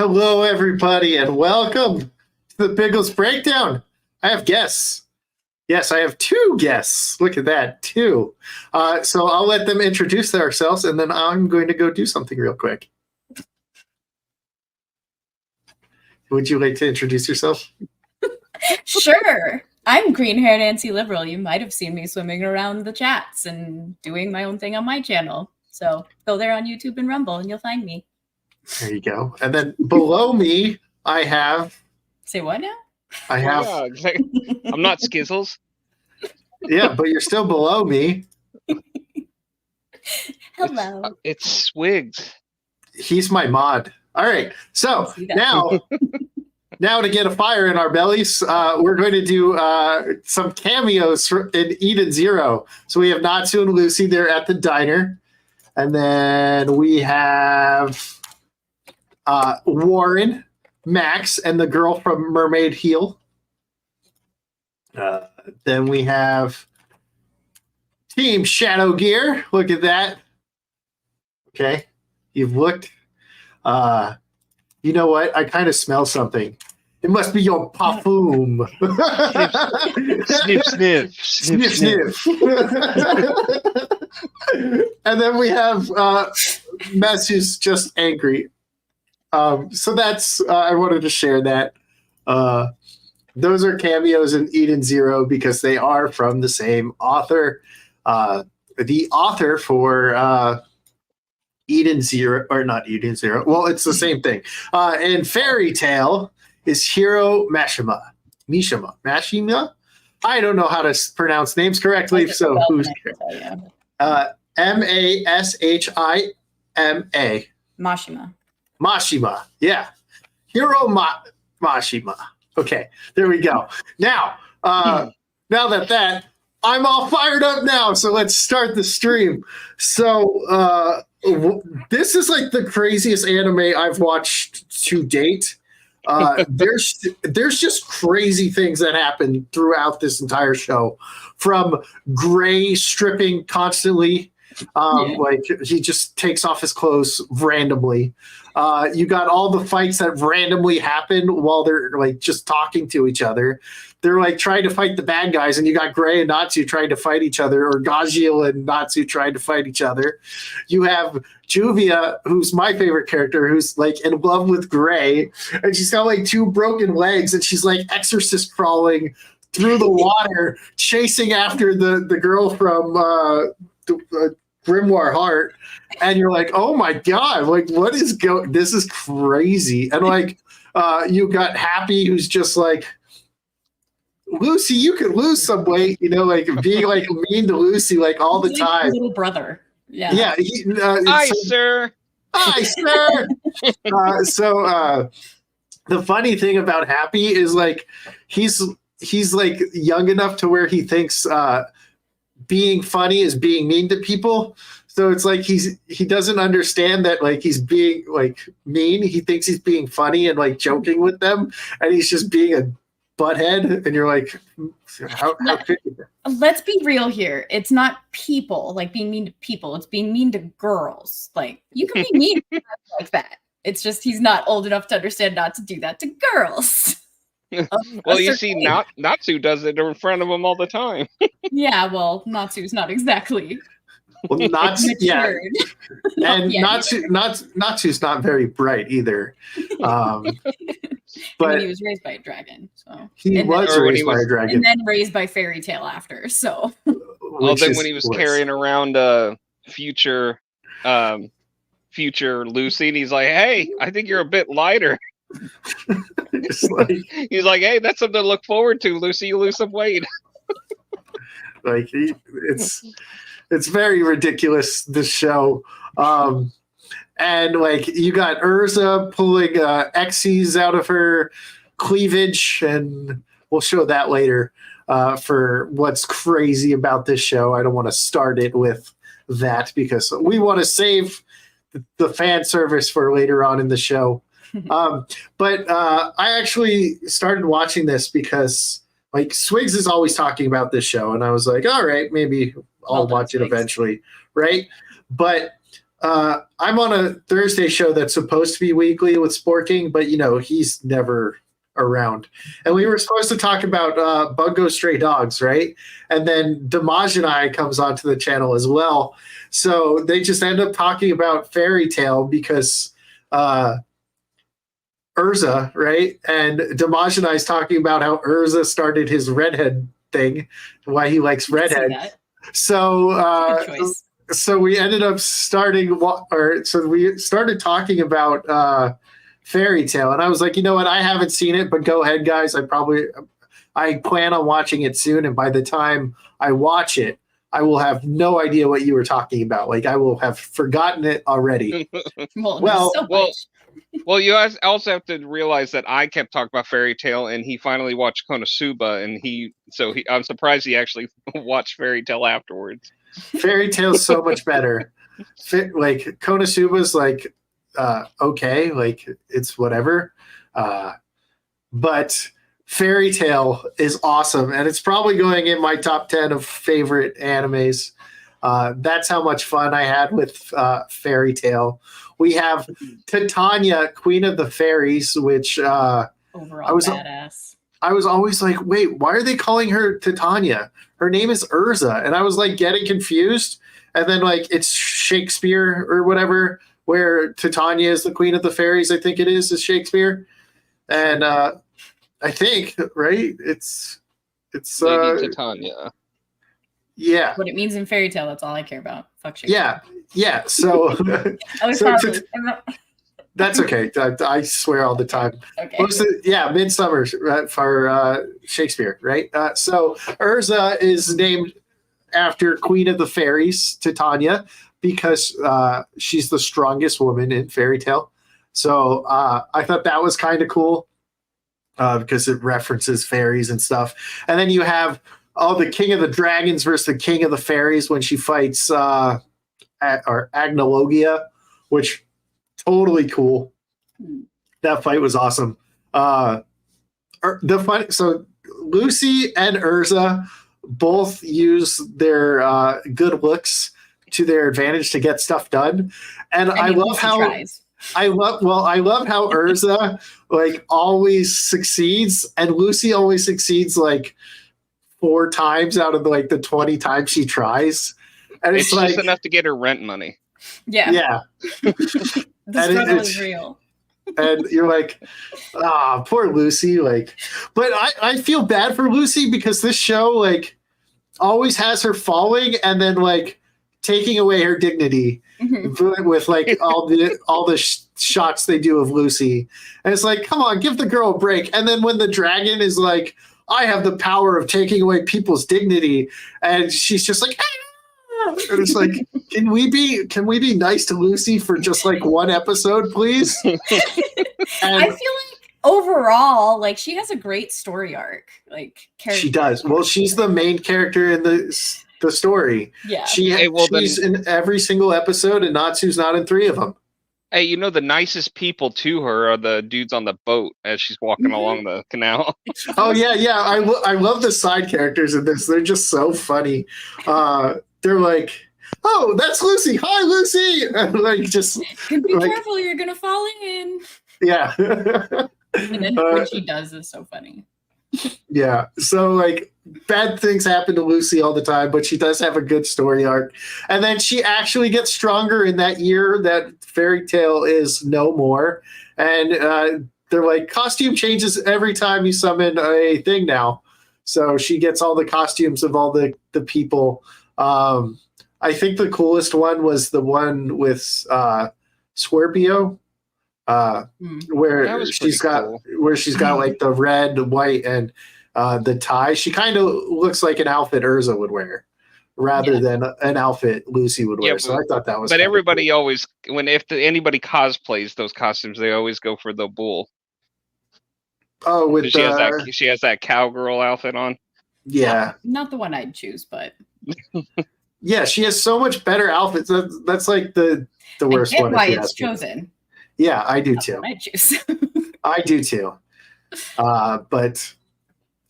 Hello, everybody, and welcome to the Biggles Breakdown. I have guests. Yes, I have two guests. Look at that, two. So I'll let them introduce themselves, and then I'm going to go do something real quick. Would you like to introduce yourself? Sure. I'm green-haired Nancy Liberal. You might have seen me swimming around the chats and doing my own thing on my channel. So go there on YouTube and Rumble, and you'll find me. There you go. And then below me, I have... Say what now? I have... I'm not Skizzles. Yeah, but you're still below me. Hello. It's Swigs. He's my mod. All right. So now to get a fire in our bellies, we're going to do some cameos in Eden Zero. So we have Natsu and Lucy there at the diner. And then we have Warren, Max, and the girl from Mermaid Heel. Then we have Team Shadow Gear. Look at that. Okay. You've looked. You know what? I kind of smell something. It must be your perfume. Sniff, sniff. Sniff, sniff. And then we have Mess, who's just angry. So that's, I wanted to share that. Those are cameos in Eden Zero because they are from the same author. The author for Eden Zero, or not Eden Zero. Well, it's the same thing. In Fairy Tale is Hiro Mashima. Mashima? I don't know how to pronounce names correctly, so who's M-A-S-H-I-M-A. Mashima. Yeah. Mashima. Okay, there we go. Now that I'm all fired up now, so let's start the stream. So this is like the craziest anime I've watched to date. There's just crazy things that happen throughout this entire show, from Gray stripping constantly. Like he just takes off his clothes randomly. You got all the fights that randomly happen while they're like just talking to each other. They're like trying to fight the bad guys, and you got Gray and Natsu trying to fight each other, or Gajil and Natsu trying to fight each other. You have Juvia, who's my favorite character, who's like in love with Gray, and she's got like two broken legs, and she's like exorcist crawling through the water, chasing after the girl from Grimoire Heart. And you're like, oh my god, like what is this is crazy. And like you got Happy, who's just like, Lucy, you could lose some weight, you know, like being like mean to Lucy like all the time. Little brother. Yeah. Yeah. Hi, sir. Hi, sir. So the funny thing about Happy is like he's like young enough to where he thinks being funny is being mean to people. So it's like he doesn't understand that like he's being like mean. He thinks he's being funny and like joking with them, and he's just being a butthead. And you're like, how could you? Let's be real here. It's not people, like being mean to people. It's being mean to girls. Like you can be mean like that. It's just he's not old enough to understand not to do that to girls. Well, you see, Natsu does it in front of him all the time. Yeah, well, Natsu's not exactly. Well, Natsu, yeah, and yeah, Natsu's not very bright either. But he was raised by a dragon, so he was raised by a dragon, and then raised by Fairy Tale after. So, well, then when he was carrying around future Lucy, and he's like, "Hey, I think you're a bit lighter." He's like, "Hey, that's something to look forward to, Lucy. You lose some weight." Like it's very ridiculous, this show. And like you got Urza pulling Xyz out of her cleavage, and we'll show that later for what's crazy about this show. I don't want to start it with that because we want to save the fan service for later on in the show. But I actually started watching this because like Swigs is always talking about this show, and I was like, all right, maybe I'll watch it eventually, right? But I'm on a Thursday show that's supposed to be weekly with Sporking, but he's never around. And we were supposed to talk about Bungo Stray Dogs, right? And then Damaj and I comes onto the channel as well. So they just end up talking about Fairy Tale because Urza, right? And Damaj and I is talking about how Urza started his redhead thing, why he likes redheads. So Good choice. so we ended up we started talking about Fairy Tale, and I was like, you know what, I haven't seen it, but go ahead, guys. I plan on watching it soon, and by the time I watch it, I will have no idea what you were talking about. Like, I will have forgotten it already. Well, you guys also have to realize that I kept talking about Fairy Tale, and he finally watched Konosuba, and I'm surprised he actually watched Fairy Tale afterwards. Fairy Tale's so much better. Like, Konosuba's like okay, like it's whatever, but Fairy Tale is awesome, and it's probably going in my top 10 of favorite animes. That's how much fun I had with Fairy Tale. We have Titania, Queen of the Fairies, which overall badass. I was always like, wait, why are they calling her Titania? Her name is Urza. And I was like getting confused. And then like it's Shakespeare or whatever, where Titania is the Queen of the Fairies, I think it is Shakespeare. And I think, right? It's Lady Titania. Yeah. What it means in Fairy Tale, that's all I care about. Fuck Shakespeare. Yeah. So, that's okay. I swear all the time. Okay. Midsummer for Shakespeare, right? So Urza is named after Queen of the Fairies, Titania, because she's the strongest woman in Fairy Tale. So I thought that was kind of cool because it references fairies and stuff. And then you have the King of the Dragons versus the King of the Fairies when she fights Agnologia, which totally cool. That fight was awesome. So Lucy and Urza both use their good looks to their advantage to get stuff done, and I love how Urza like always succeeds, and Lucy always succeeds like 4 times out of like the 20 times she tries, and it's like, just enough to get her rent money. Yeah. The struggle is real. And you're like, poor Lucy. Like, but I feel bad for Lucy because this show like always has her falling and then like taking away her dignity with like all the shots they do of Lucy. And it's like, come on, give the girl a break. And then when the dragon is like, I have the power of taking away people's dignity, and she's just like, and it's like, can we be nice to Lucy for just like one episode, please? I feel like overall, like she has a great story arc. Like she does. Well, she's the main character in the story. Yeah, she's in every single episode, and Natsu's not in 3 of them. Hey, the nicest people to her are the dudes on the boat as she's walking along the canal. Oh yeah. I love the side characters in this. They're just so funny. They're like, oh, that's Lucy. Hi, Lucy. And like, just be careful, you're gonna fall in. Yeah. And then what she does is so funny. Yeah. So like bad things happen to Lucy all the time, but she does have a good story arc. And then she actually gets stronger in that year that Fairy Tale is no more. And they're like, costume changes every time you summon a thing now. So she gets all the costumes of all the people. I think the coolest one was the one with Scorpio. Where she's got like the red, white, and the tie. She kind of looks like an outfit Urza would wear, rather than an outfit Lucy would wear. So I thought that was. But everybody always, anybody cosplays those costumes, they always go for the bull. Oh, she has that cowgirl outfit on. Yeah, not the one I'd choose, but yeah, she has so much better outfits. That's like the worst one. Why it's chosen. Yeah, I do too. I choose. I do too. But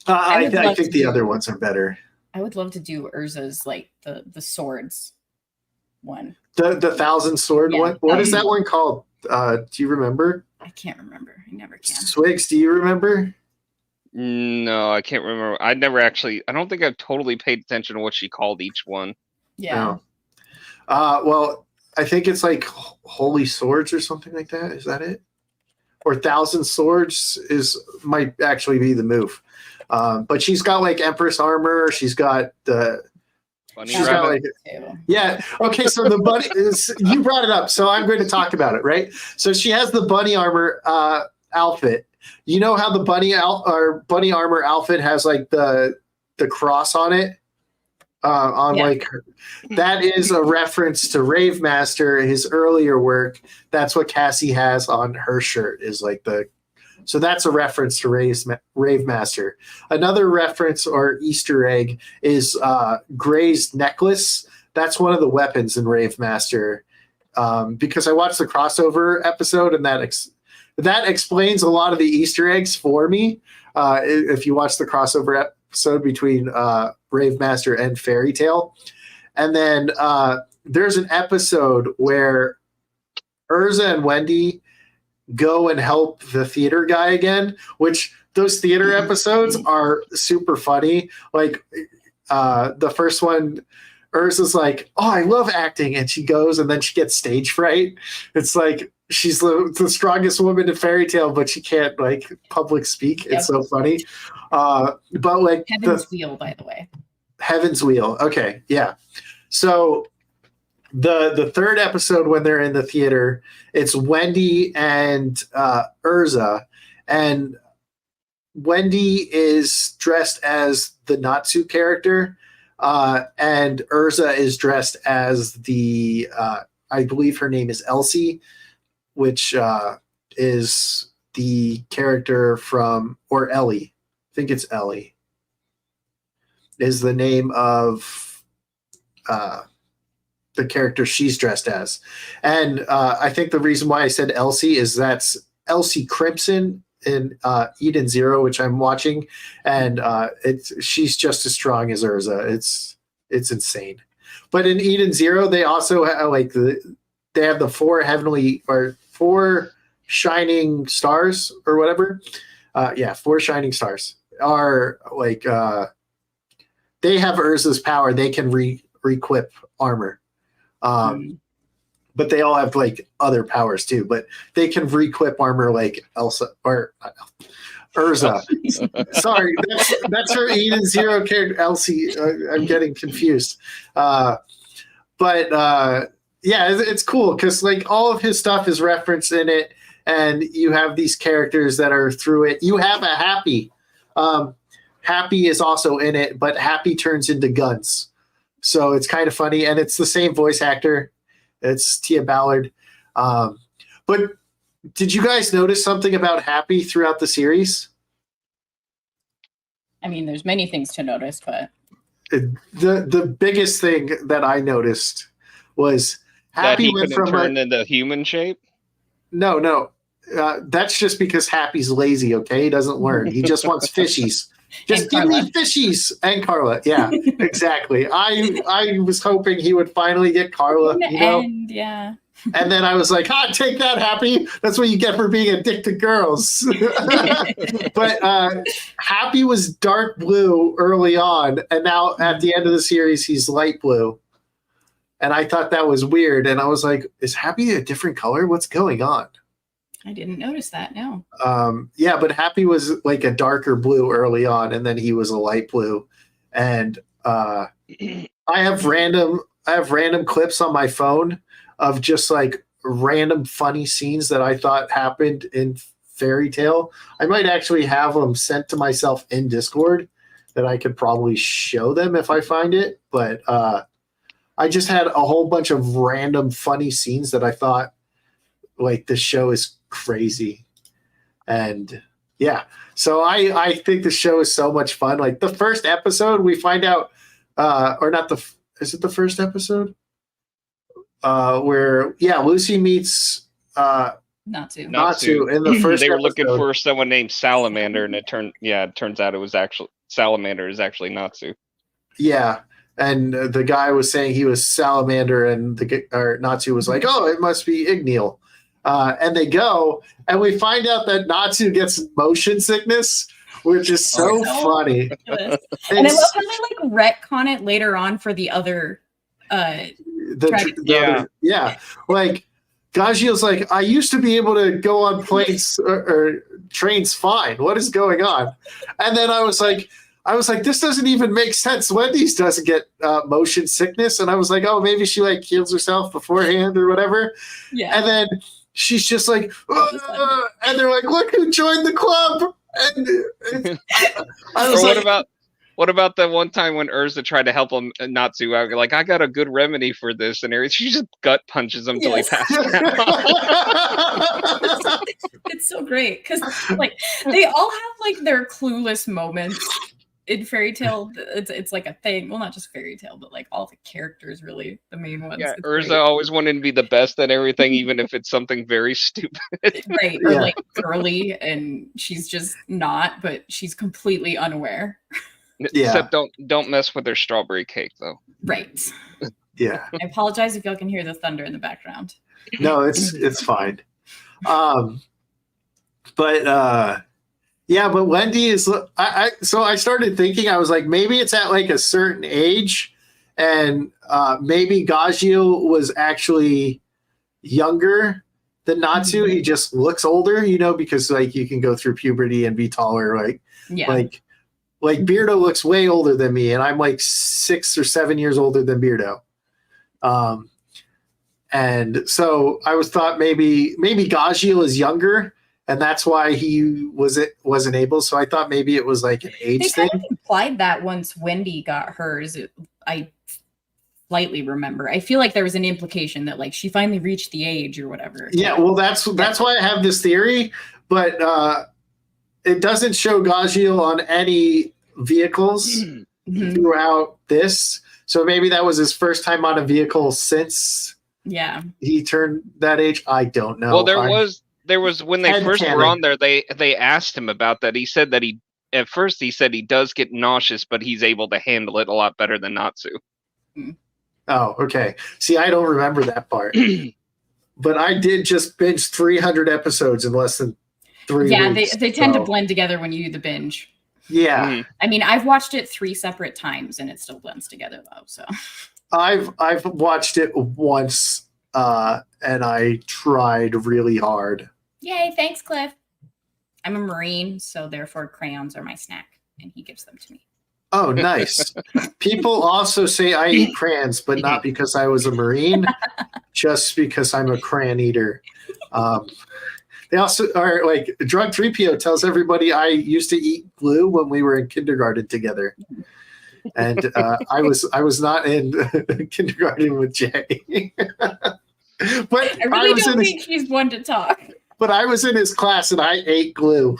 I think the other ones are better. I would love to do Urza's like the swords. one. The Thousand Sword Yeah. one. What is that one called? Do you remember? I can't remember. I never can. Swigs, do you remember? No, I can't remember. I don't think I've totally paid attention to what she called each one. Yeah. No. Well, I think it's like Holy Swords or something like that. Is that it? Or Thousand Swords might actually be the move. But she's got like Empress armor. She's got the. Bunny She's got rabbit. like yeah. Okay, so the bunny is you brought it up, so I'm going to talk about it, right? So she has the bunny armor outfit. You know how the bunny armor outfit has like the cross on it? Like that is a reference to Rave Master, his earlier work. That's what Cassie has on her shirt is like so that's a reference to Rave Master. Another reference or Easter egg is Gray's necklace. That's one of the weapons in Rave Master. Because I watched the crossover episode and that explains a lot of the Easter eggs for me. If you watch the crossover episode between Rave Master and Fairy Tale. And then there's an episode where Urza and Wendy go and help the theater guy again, which those theater episodes are super funny. Like the first one, Urza's like, oh, I love acting. And she goes and then she gets stage fright. It's like she's the strongest woman in Fairy Tale, but she can't like public speak. It's so funny. But like Heaven's Wheel, by the way. Heaven's Wheel. Okay. Yeah. So the third episode when they're in the theater, it's Wendy and Urza, and Wendy is dressed as the Natsu character, and Urza is dressed as the I believe her name is Elsie, which is the character from, or Ellie. I think it's Ellie. Is the name of the character she's dressed as. And I think the reason why I said Elsie is that's Elsie Crimson in Eden Zero, which I'm watching, and she's just as strong as Urza. It's insane. But in Eden Zero, they also have they have the four shining stars or whatever. Four shining stars are like they have Urza's power. They can re-equip armor. But they all have like other powers too, but they can re-equip armor like Elsa or Urza. Sorry, that's her Eden Zero character, Elsie. I'm getting confused. It's cool because like all of his stuff is referenced in it, and you have these characters that are through it. You have a Happy. Happy is also in it, but Happy turns into guns. So it's kind of funny, and it's the same voice actor. It's Tia Ballard. But did you guys notice something about Happy throughout the series? I mean, there's many things to notice, but the biggest thing that I noticed was Happy that he couldn't turn into human shape. No. That's just because Happy's lazy. Okay, he doesn't learn. He just wants fishies. Just give me fishies. And Carla. Yeah, exactly. I was hoping he would finally get Carla. Yeah. And then I was like, take that, Happy. That's what you get for being a dick to girls. But Happy was dark blue early on, and now at the end of the series, he's light blue. And I thought that was weird. And I was like, is Happy a different color? What's going on? I didn't notice that, no. But Happy was like a darker blue early on, and then he was a light blue. And I have random clips on my phone of just like random funny scenes that I thought happened in Fairy Tale. I might actually have them sent to myself in Discord that I could probably show them if I find it. But I just had a whole bunch of random funny scenes that I thought like this show is crazy. And yeah, so I think the show is so much fun. Like the first episode, we find out, is it the first episode? Where Lucy meets Natsu in the first they were episode. looking for someone named Salamander, and it turns out it was actually Salamander is actually Natsu. Yeah. and the guy was saying he was salamander, and Natsu was like, oh, it must be Igneel. And they go, and we find out that Natsu gets motion sickness, which is so funny. And I love how they like retcon it later on for the other. Like Gagio's like, I used to be able to go on planes or trains fine. What is going on? And then I was like, this doesn't even make sense. Wendy's doesn't get motion sickness. And I was like, oh, maybe she like heals herself beforehand or whatever. Yeah. And then she's just like, and they're like, look who joined the club. And I was what about the one time when Urza tried to help him, Natsu out? Like, I got a good remedy for this, and she just gut punches him till he passes out. It's so great because like they all have like their clueless moments in Fairy Tail. It's like a thing. Well, not just Fairy Tail, but like all the characters, really the main ones. Yeah, Urza always wanted to be the best at everything, even if it's something very stupid. Right, or like girly, and she's just not, but she's completely unaware. Except don't mess with their strawberry cake, though. Right. Yeah. I apologize if y'all can hear the thunder in the background. No, it's fine. But Wendy is. So I started thinking, I was like, maybe it's at like a certain age, and maybe Gagio was actually younger than Natsu. He just looks older, because like you can go through puberty and be taller, Like Beardo looks way older than me, and I'm like 6 or 7 years older than Beardo. And so I thought maybe Gagio is younger, and that's why he wasn't able. So I thought maybe it was like an age thing. They kind of implied that once Wendy got hers. I slightly remember. I feel like there was an implication that like she finally reached the age or whatever. Yeah, well, that's why I have this theory, but it doesn't show Gagio on any vehicles throughout this. So maybe that was his first time on a vehicle since he turned that age. I don't know. Well, there was when they first were on there, they asked him about that. He said that at first he said he does get nauseous, but he's able to handle it a lot better than Natsu. Oh, okay. See, I don't remember that part. But I did just binge 300 episodes in less than 3 weeks. Yeah, they tend to blend together when you do the binge. Yeah. I mean, I've watched it 3 separate times and it still blends together though. So I've watched it once and I tried really hard. Yay, thanks, Cliff. I'm a Marine, so therefore crayons are my snack, and he gives them to me. Oh, nice. People also say I eat crayons, but not because I was a Marine, just because I'm a crayon eater. They also are like Drug 3PO tells everybody I used to eat glue when we were in kindergarten together. And I was not in kindergarten with Jay. But I really don't think he's one to talk. But I was in his class and I ate glue.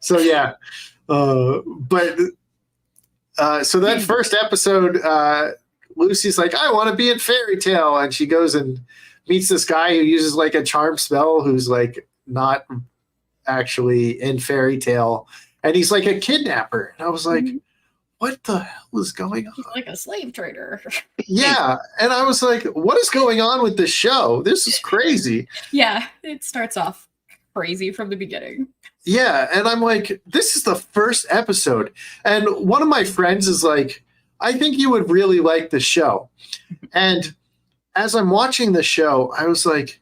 So yeah. So that first episode, Lucy's like, I want to be in Fairy Tail, and she goes and meets this guy who uses like a charm spell who's like not actually in Fairy Tail, and he's like a kidnapper. And I was like, what the hell is going on? He's like a slave trader. Yeah. And I was like, what is going on with this show? This is crazy. Yeah, it starts off crazy from the beginning. Yeah, and I'm like, this is the first episode. And one of my friends is like, I think you would really like the show. And as I'm watching the show, I was like,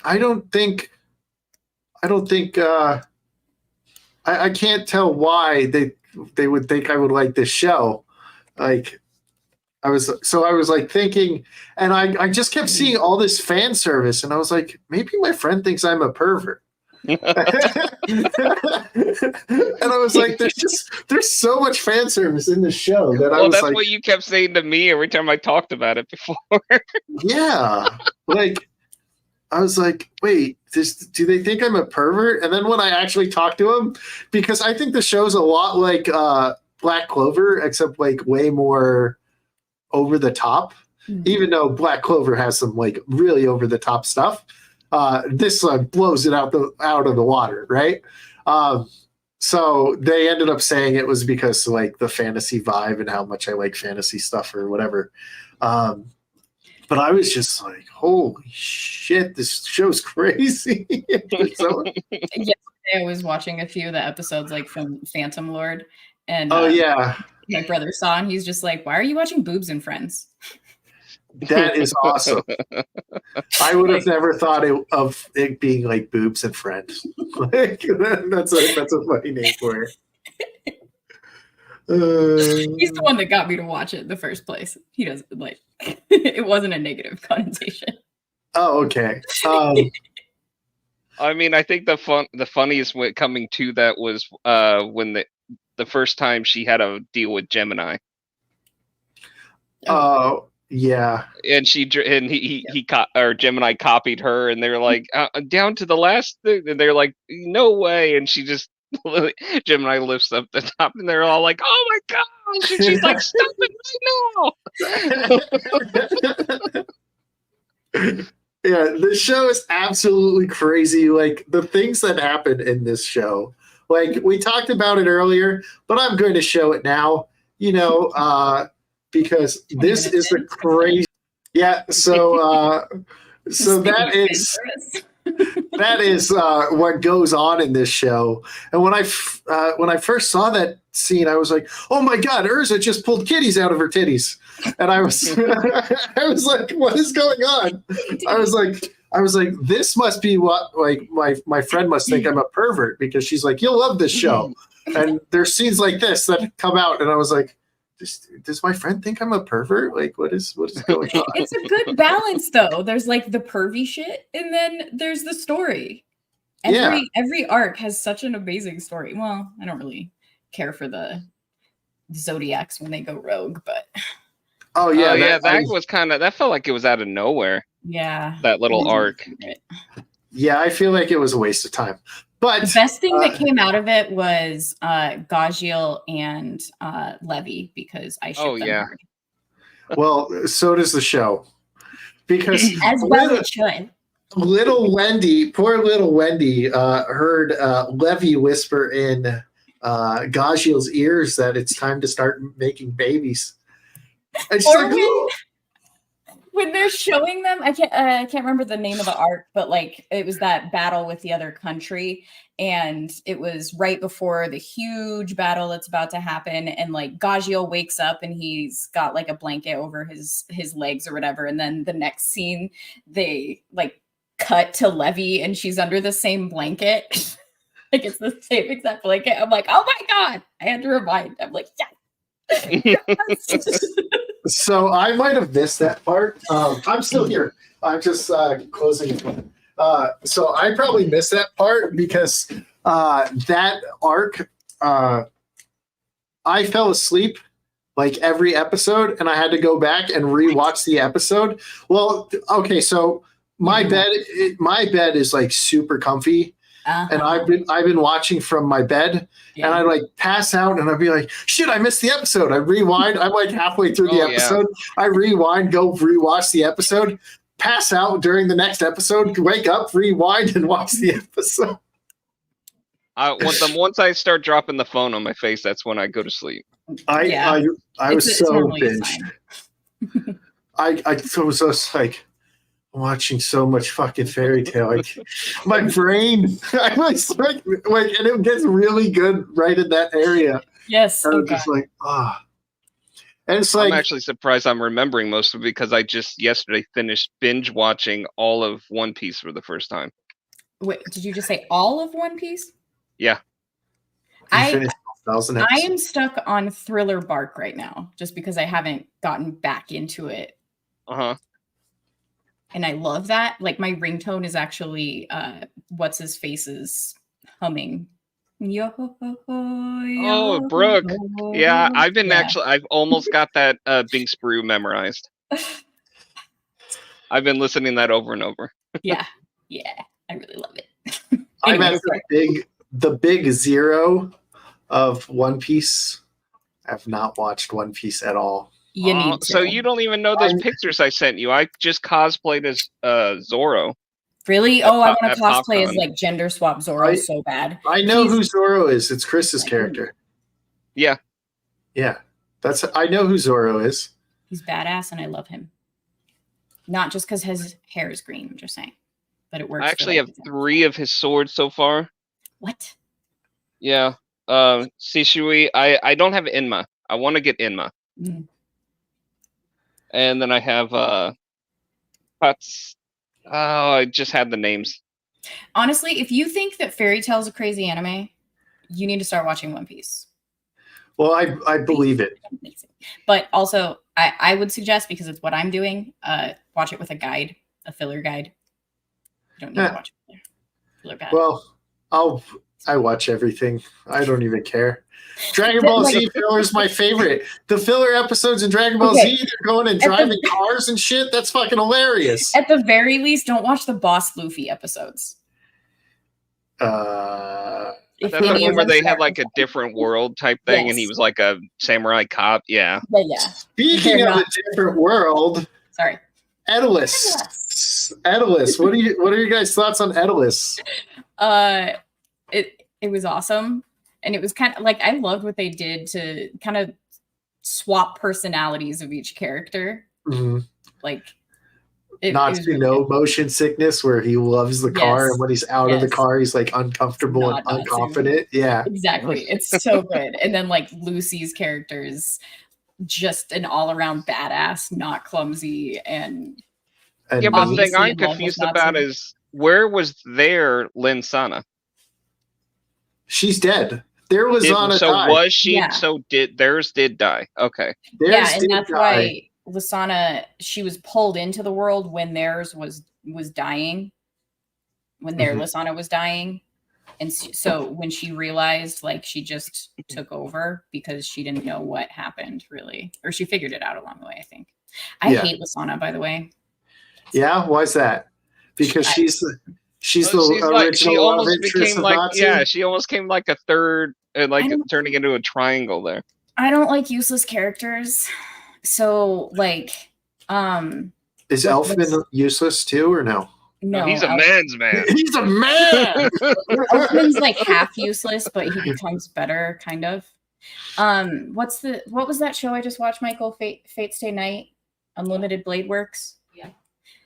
I can't tell why they would think I would like this show. Like, I was like thinking, and I just kept seeing all this fan service, and I was like, maybe my friend thinks I'm a pervert. And I was like, there's so much fan service in the show that I was that's like, what you kept saying to me every time I talked about it before. Yeah, like I was like, wait, do they think I'm a pervert? And then when I actually talked to him, because I think the show's a lot like Black Clover, except like way more over the top. Even though Black Clover has some like really over the top stuff. This blows it out of the water, right? So they ended up saying it was because like the fantasy vibe and how much I like fantasy stuff or whatever. But I was just like, holy shit, this show's crazy. So, Yesterday I was watching a few of the episodes like from Phantom Lord, and oh yeah, my brother saw, and he's just like, "Why are you watching boobs and Friends?" that is awesome. I would have never thought of it being like boobs and friends. Like, that's a funny name for it. He's the one that got me to watch it in the first place. He doesn't like it wasn't a negative connotation. Oh, okay. I mean, I think the funniest way coming to that was when the first time she had a deal with Gemini. Oh, yeah. And Gemini copied her, and they're like down to the last thing, and they're like, no way, and she just Gemini lifts up the top, and they're all like, oh my gosh, and she's like, stop it right now. Yeah, this show is absolutely crazy. Like the things that happen in this show, like we talked about it earlier, but I'm going to show it now. Because this is the crazy. Yeah, so that is what goes on in this show. And when I first saw that scene, I was like, "Oh my God, Urza just pulled kitties out of her titties," and I was I was like, "What is going on?" I was like, "This must be what like my friend must think I'm a pervert because she's like, you'll love this show." And there's scenes like this that come out, and I was like, does my friend think I'm a pervert? Like, what is going on? It's a good balance, though. There's like the pervy shit, and then there's the story. Every arc has such an amazing story. Well, I don't really care for the Zodiacs when they go rogue, but oh yeah, that felt like it was out of nowhere. Yeah, that little arc. Yeah, I feel like it was a waste of time. But the best thing that came out of it was Gajiel and Levy, because I shipped them hard. Well, so does the show. Because as well it should. Little Wendy, poor little Wendy, heard Levy whisper in Gajiel's ears that it's time to start making babies. And she's like, when they're showing them, I can't remember the name of the arc, but like it was that battle with the other country, and it was right before the huge battle that's about to happen, and like Gajiel wakes up and he's got like a blanket over his legs or whatever, and then the next scene they like cut to Levy and she's under the same blanket. Like it's the same exact blanket. I'm like, oh my God, I had to remind. I'm like, yes. So I might have missed that part. I'm still here. I'm just closing. So I probably missed that part because that arc, I fell asleep like every episode, and I had to go back and rewatch the episode. Well, okay, so my bed is like super comfy. And I've been watching from my bed, and I like pass out, and I'd be like, "Shit, I missed the episode." I rewind. I'm like halfway through the episode. Yeah. I rewind, go rewatch the episode, pass out during the next episode, wake up, rewind, and watch the episode. Once I start dropping the phone on my face, that's when I go to sleep. I was so binged. I was just like watching so much fucking fairy tale, like my brain, I was like, and it gets really good right in that area. Yes, I'm just like, and it's like, I'm actually surprised I'm remembering most of it because I just yesterday finished binge watching all of One Piece for the first time. Wait, did you just say all of One Piece? Yeah, I am stuck on Thriller Bark right now, just because I haven't gotten back into it. And I love that. Like my ringtone is actually what's his face's humming. Oh, Brooke. Yeah, I've almost got that Bing Sprue memorized. I've been listening that over and over. Yeah, I really love it. I'm at the big zero of One Piece. I've not watched One Piece at all. You need to. So you don't even know those pictures I sent you. I just cosplayed as Zoro. Really? At Oh, I Pop- want to at cosplay as PopCon. like gender swap Zoro so bad. I know He's- who Zoro is. It's Chris's Like, character. Yeah. Yeah, I know who Zoro is. He's badass, and I love him. Not just because his hair is green. I'm just saying, but it works. I actually have 3 of his swords so far. What? Yeah. Shishui. I don't have Inma. I want to get Inma. Mm. And then I have Putz. Oh, I just had the names. Honestly, if you think that Fairy Tail is a crazy anime, you need to start watching One Piece. Well, I believe it. Amazing. But also, I would suggest, because it's what I'm doing, watch it with a guide, a filler guide. You don't need to watch it. Filler guide. Well, I watch everything. I don't even care. Dragon Ball Z filler is my favorite. The filler episodes in Dragon Ball Z, they're going and driving cars and shit. That's fucking hilarious. At the very least, don't watch the Boss Luffy episodes. That's the one where they had like a different world type thing, and he was like a samurai cop. Yeah. Yeah. Speaking of a different world, sorry, Edalus. What are your guys' thoughts on Edalus? It was awesome, and it was kind of like, I loved what they did to kind of swap personalities of each character. Mm-hmm. Like, motion sickness, where he loves the car, and when he's out of the car, he's like uncomfortable and unconfident. Yeah, exactly. It's so good. And then like Lucy's character is just an all-around badass, not clumsy, and yeah. But the thing I'm confused about is, where was their Lin Sana? She's dead. There was died. Was she? Yeah. So theirs did die. Okay. And that's why Lisana, she was pulled into the world when theirs was dying, when their Lisana was dying. And so when she realized, like, she just took over because she didn't know what happened, really. Or she figured it out along the way, I think. I hate Lisana, by the way. Yeah? Why is that? Because she's the original she almost love interest became of like Natsu? Yeah, she almost came like a third, turning into a triangle there. I don't like useless characters. So, like, is Elfman useless too, or no? No, he's a man's man. He's a man. Elfman's like half useless, but he becomes better, kind of. What was that show I just watched, Michael? Fate Stay Night, Unlimited Blade Works.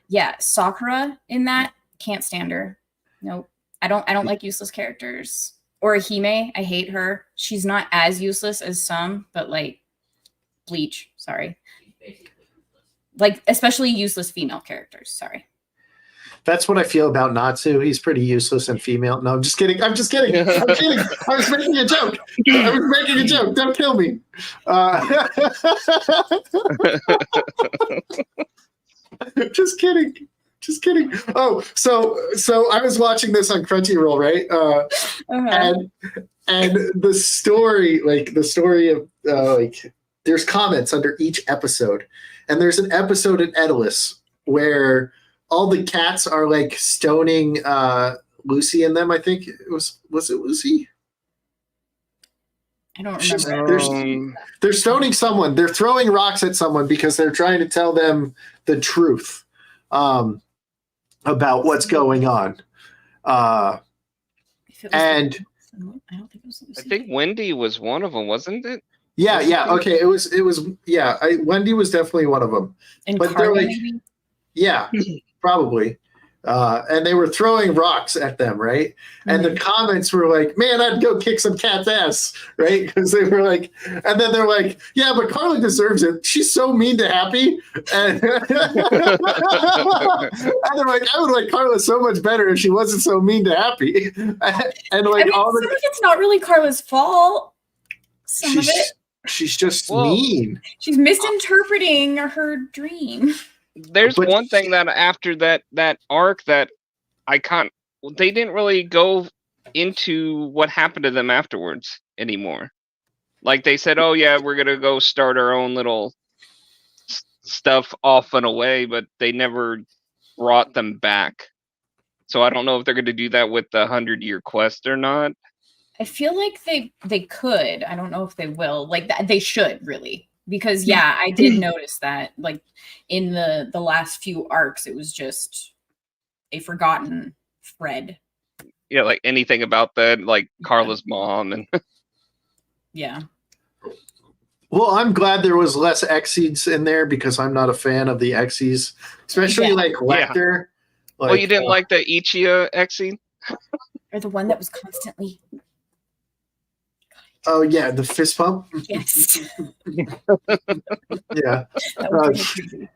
Yeah, Sakura in that, can't stand her. Nope. I don't like useless characters. Or Hime, I hate her. She's not as useless as some, but like Bleach, sorry. Like, especially useless female characters, sorry. That's what I feel about Natsu. He's pretty useless and female. No, I'm just kidding. I was making a joke. Don't kill me. Just kidding. Oh, so I was watching this on Crunchyroll, right? And the story of there's comments under each episode, and there's an episode in Edalus where all the cats are like stoning Lucy and them. I think it was it Lucy? I don't remember. They're stoning someone. They're throwing rocks at someone because they're trying to tell them the truth about what's going on. I think Wendy was one of them, wasn't it? Yeah. Okay, it was. Yeah, Wendy was definitely one of them. And but they're like, maybe? Yeah, probably. And they were throwing rocks at them, right? And the comments were like, "Man, I'd go kick some cat's ass," right? Because they were like, and then they're like, "Yeah, but Carla deserves it. She's so mean to Happy." And, and they're like, "I would like Carla so much better if she wasn't so mean to Happy." And like, it's not really Carla's fault. Some of it. She's just mean. She's misinterpreting her dream. There's one thing that after that arc that they didn't really go into what happened to them afterwards anymore. Like, they said, "Oh yeah, we're gonna go start our own little stuff off and away," but they never brought them back. So I don't know if they're gonna do that with the 100-year quest or not. I feel like they could. I don't know if they will. Like, they should, really. Because I did notice that, like, in the last few arcs, it a forgotten Fred. Yeah, like anything about that, like Carla's mom and Yeah. Well, I'm glad there was less Xyz in there because I'm not a fan of the Xyz, especially Yeah. like Lecter. Like, well, you didn't like the Ichia Exie? Or the one that was constantly. Oh yeah, the fist pump. Yes. Yeah. That was really creepy.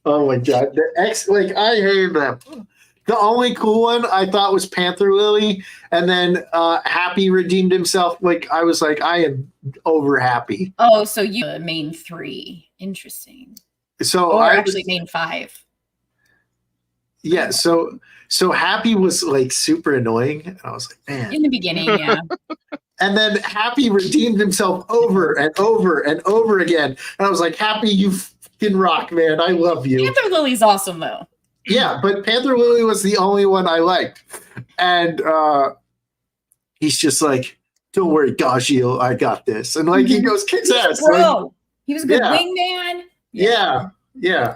Oh my god, the X. Like I hated them. The only cool one I thought was Panther Lily, and then Happy redeemed himself. Like I was like, I am over Happy. Oh, so you main 3. Interesting. So Or I actually was, main 5. yeah. So Happy was like super annoying, and I was like, man. In the beginning, yeah. And then Happy redeemed himself over and over and over again, and I was like, Happy, you fucking rock, man. I love you. Panther Lily's awesome though. Yeah, but Panther Lily was the only one I liked. And he's just like, don't worry, Gagil, I got this. And like he goes, kicks ass. Bro, Like, he was a good yeah. wingman. yeah.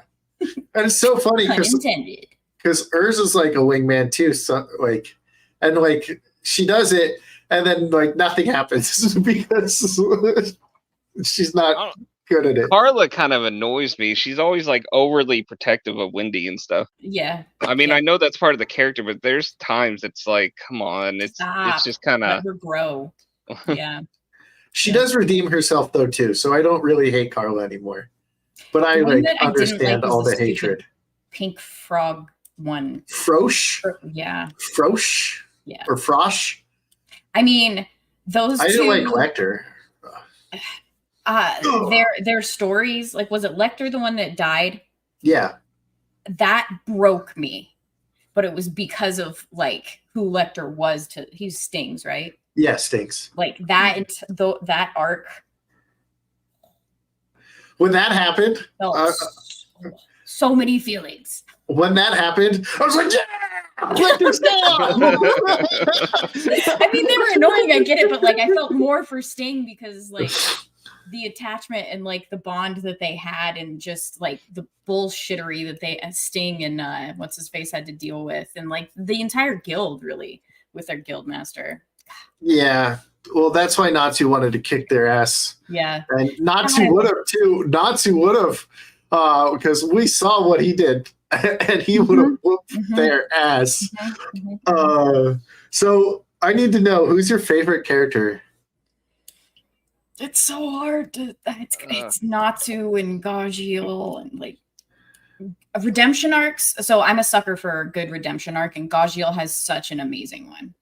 And it's so funny Unintended. because Urza's like a wingman too. So like, and like she does it, and then like nothing happens because she's not good at it. Carla kind of annoys me. She's always like overly protective of Wendy and stuff. Yeah. I mean, Yeah. I know that's part of the character, but there's times it's like, come on, it's just kind Let of. her grow. Yeah. She does redeem herself though too, so I don't really hate Carla anymore. But I The one like that I didn't understand like was all the the stupid hatred. Pink frog one. Frosh, Yeah. Frosh, Yeah. or Frosh. I mean, those I two. didn't like Lecter. Their stories, like, was it Lecter the one that died? Yeah, That broke me, but it was because of like who Lecter was to. He's Stings, right? yeah, stinks. Like that. That arc When that happened, felt so many feelings. when that happened, I was like, yeah, Lecter's gone. I mean, they were annoying. I get it, but like, I felt more for Sting because like the attachment and like the bond that they had, and just like the bullshittery that they Sting and what's his face had to deal with, and like the entire guild really with their guild master. Yeah, well, that's why Natsu wanted to kick their ass. Yeah, and Natsu would have too. Natsu would have, because we saw what he did, and he would have whooped their ass. So I need to know, who's your favorite character? It's so hard to. It's Natsu and Gagil and like redemption arcs. So I'm a sucker for a good redemption arc, and Gagil has such an amazing one.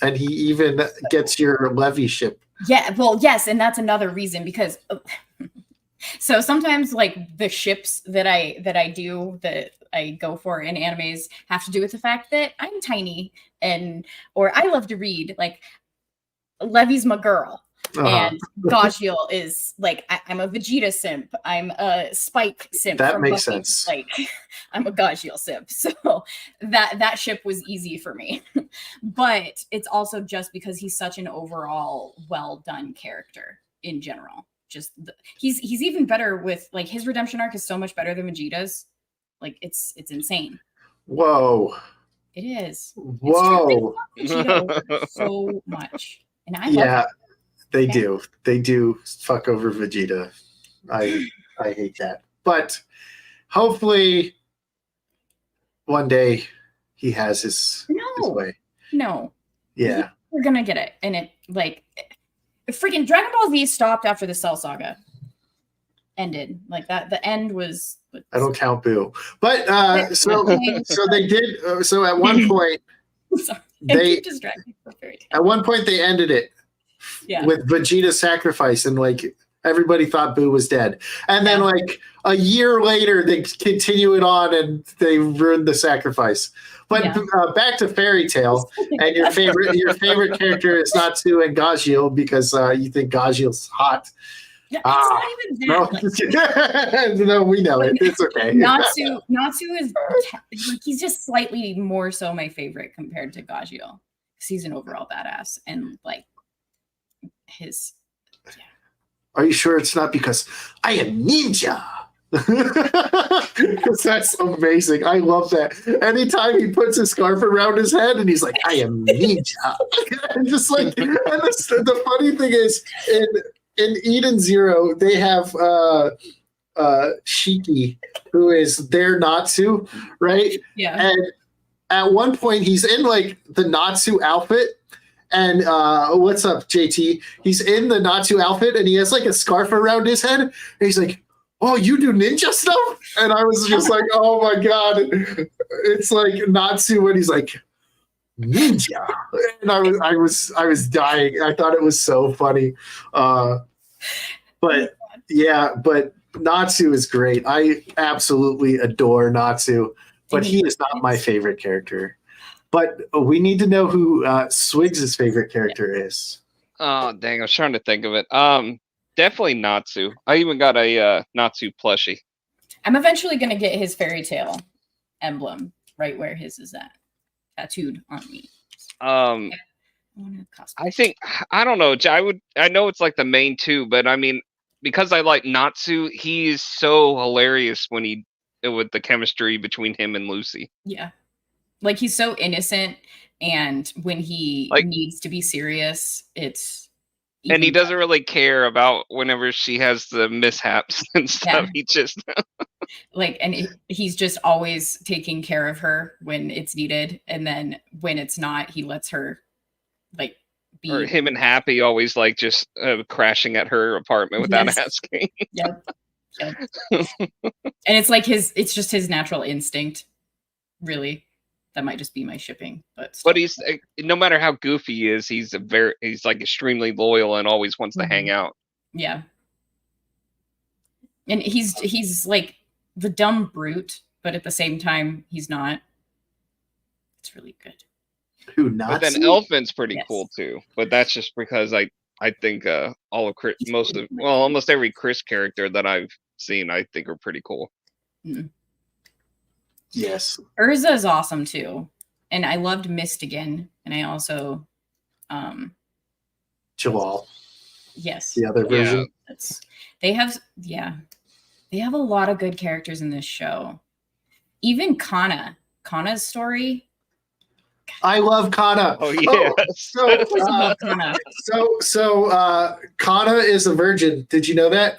And he even gets your levy ship. Yeah, well, yes, and that's another reason because. So sometimes like the ships that I go for in animes have to do with the fact that I'm tiny or I love to read. Like Levy's my girl. And Gagil is like I'm a Vegeta simp. I'm a Spike simp. That makes Buffy. sense. Like I'm a Gagil simp. So that ship was easy for me. But it's also just because he's such an overall well done character in general. Just he's even better with like his redemption arc is so much better than Vegeta's. Like it's insane. Whoa. It is. Whoa. Vegeta so much. And I love it. They do. They do fuck over Vegeta. I hate that. But hopefully one day he has his way. No. Yeah. We're gonna get it. And it like freaking Dragon Ball Z stopped after the Cell Saga ended. Like that the end was I don't count Boo. But so they did so at one point sorry. they at one point they ended it. Yeah. With Vegeta's sacrifice, and like everybody thought Boo was dead, and then like a year later they continue it on and they ruined the sacrifice. But back to Fairy Tail, and your favorite character is Natsu and Gagil because you think Gagil's hot. Yeah, it's not even that. No, we know it. It's okay. Natsu is like he's just slightly more so my favorite compared to Gagil because he's an overall badass and like. His Are you sure it's not because I am ninja? Because that's amazing. I love that. Anytime he puts his scarf around his head and he's like, I am ninja. And just like, and the funny thing is, in Eden Zero, they have Shiki, who is their Natsu, right? Yeah. And at one point, he's in like the Natsu outfit. And what's up, JT? He's in the Natsu outfit and he has like a scarf around his head. And he's like, oh, you do ninja stuff? And I was just like, oh my God. It's like Natsu when he's like, ninja. And I was dying. I thought it was so funny. But Natsu is great. I absolutely adore Natsu, but he is not my favorite character. But we need to know who Swigs' favorite character is. Oh, dang. I was trying to think of it. Definitely Natsu. I even got a Natsu plushie. I'm eventually going to get his fairy tale emblem right where his is at, tattooed on me. I think, I don't know. I know it's like the main two, but I mean, because I like Natsu, he is so hilarious with the chemistry between him and Lucy. Yeah. Like he's so innocent, and when he needs to be serious, and he doesn't really care about whenever she has the mishaps and stuff. Yeah. He just and he's just always taking care of her when it's needed, and then when it's not, he lets her be. Or him and Happy always just crashing at her apartment without asking. Yep. And it's just his natural instinct, really. That might just be my shipping, but he's no matter how goofy he is, he's like extremely loyal and always wants to hang out. Yeah, and he's like the dumb brute, but at the same time, he's not. It's really good. Who not? But then Elfin's pretty cool too. But that's just because I think all of Chris, almost every Chris character that I've seen, I think are pretty cool. Mm. Yes. Urza is awesome too. And I loved Mistigan. And I also Jalal. Yes. The other version. They have a lot of good characters in this show. Even Kana. Kana's story. I love Kana. Oh yeah. Kana is a virgin. Did you know that?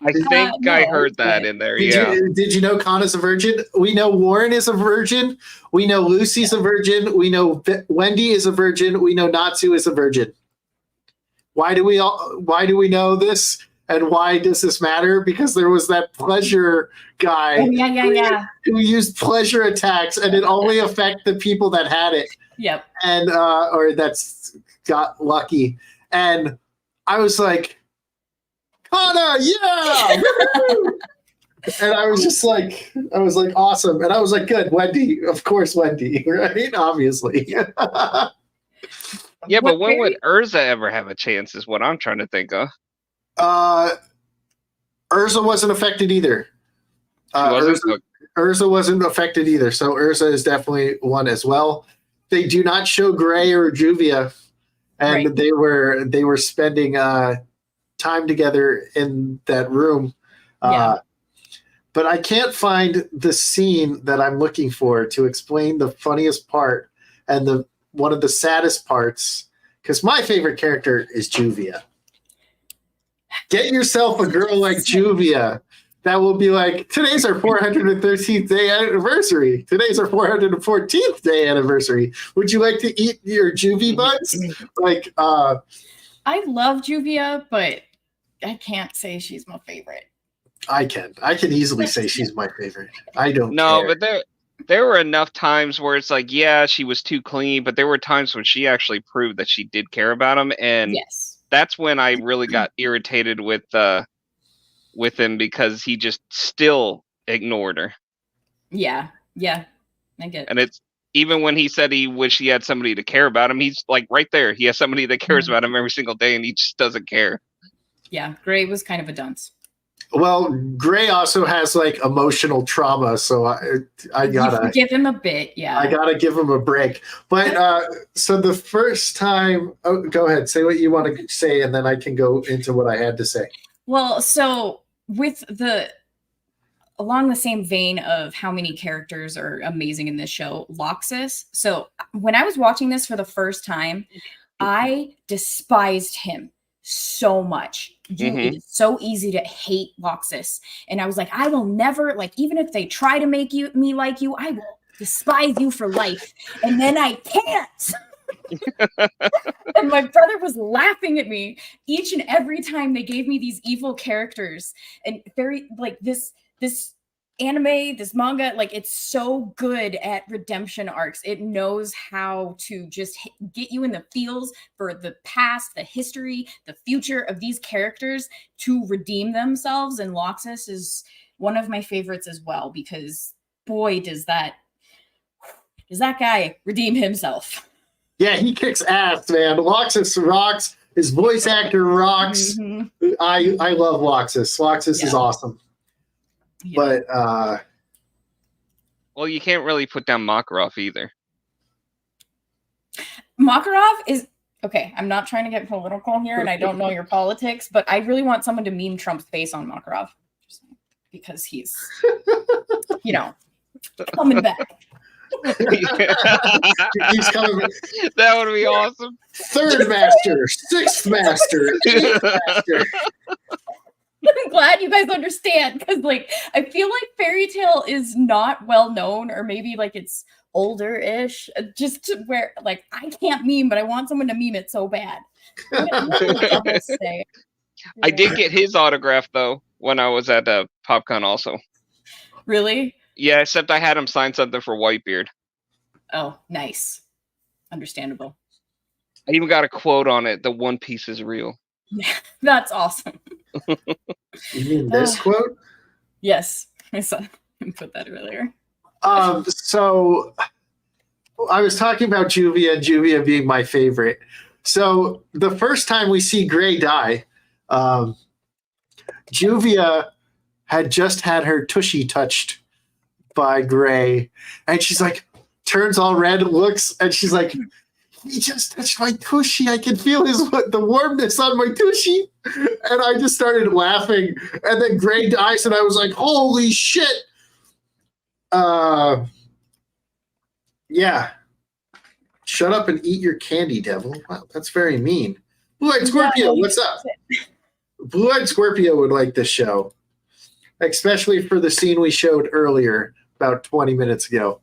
I think I heard that in there. Did you know Kana's a virgin? We know Warren is a virgin. We know Lucy's a virgin. We know Wendy is a virgin. We know Natsu is a virgin. Why do we know this? And why does this matter? Because there was that pleasure guy who used pleasure attacks, and it only affect the people that had it. Yep. And or that's got lucky. And I was like, Kana, yeah! And I was awesome. And I was like, good, Wendy. Of course, Wendy, right? Obviously. Yeah, but when would Urza ever have a chance is what I'm trying to think of. Urza wasn't affected either. Urza wasn't affected either. So Urza is definitely one as well. They do not show Gray or Juvia. And they were spending time together in that room. But I can't find the scene that I'm looking for to explain the funniest part and one of the saddest parts, because my favorite character is Juvia. Get yourself a girl like Juvia that will be like, today's our 413th day anniversary. Today's our 414th day anniversary. Would you like to eat your Juvie buns? I love Juvia, but I can't say she's my favorite. I can easily say she's my favorite. I don't know. care. But there were enough times where it's like, yeah, she was too clean, but there were times when she actually proved that she did care about him, and that's when I really got irritated with him, because he just still ignored her. Yeah, I get it. And it's even when he said he wished he had somebody to care about him, he's like right there. He has somebody that cares about him every single day, and he just doesn't care. Yeah, Gray was kind of a dunce. Well, Gray also has emotional trauma, so I gotta give him a bit. Yeah, I gotta give him a break. But so the first time, go ahead, say what you want to say, and then I can go into what I had to say. Well, so with the along the same vein of how many characters are amazing in this show, Loxus. So when I was watching this for the first time, I despised him so much. It is so easy to hate Loxus. And I was like, I will never, like, even if they try to make me like you, I will despise you for life. And then I can't. And my brother was laughing at me each and every time they gave me these evil characters. And very, like, this anime, this manga, like, it's so good at redemption arcs. It knows how to just get you in the feels for the past, the history, the future of these characters to redeem themselves. And Loxus is one of my favorites as well, because boy, does that guy redeem himself. Yeah, he kicks ass, man. Loxus rocks. His voice actor rocks. I love Loxus. Loxus is awesome. Yeah. But well, you can't really put down Makarov either. Makarov is okay. I'm not trying to get political here, and I don't know your politics, but I really want someone to meme Trump's face on Makarov because he's, coming back. He's coming back. That would be awesome. Third master, sixth master, eighth master. I'm glad you guys understand, because like I feel like Fairy Tail is not well known, or maybe like it's older-ish, just to where like I can't meme, but I want someone to meme it so bad. I did get his autograph though when I was at PopCon also. Really? Yeah, except I had him sign something for Whitebeard. Oh, nice. Understandable. I even got a quote on it. The One Piece is real. That's awesome. You mean this quote? Yes. I saw him put that earlier. So I was talking about Juvia being my favorite. So the first time we see Gray die, Juvia had just had her tushy touched by Gray, and she's like, turns all red, looks, and she's like, he just touched my tushy. I can feel the warmness on my tushy. And I just started laughing. And then Gray dies, and I was like, holy shit. Yeah. Shut up and eat your candy, devil. Wow, that's very mean. Blue-Eyed Scorpio, what's up? Blue-Eyed Scorpio would like this show, especially for the scene we showed earlier, about 20 minutes ago.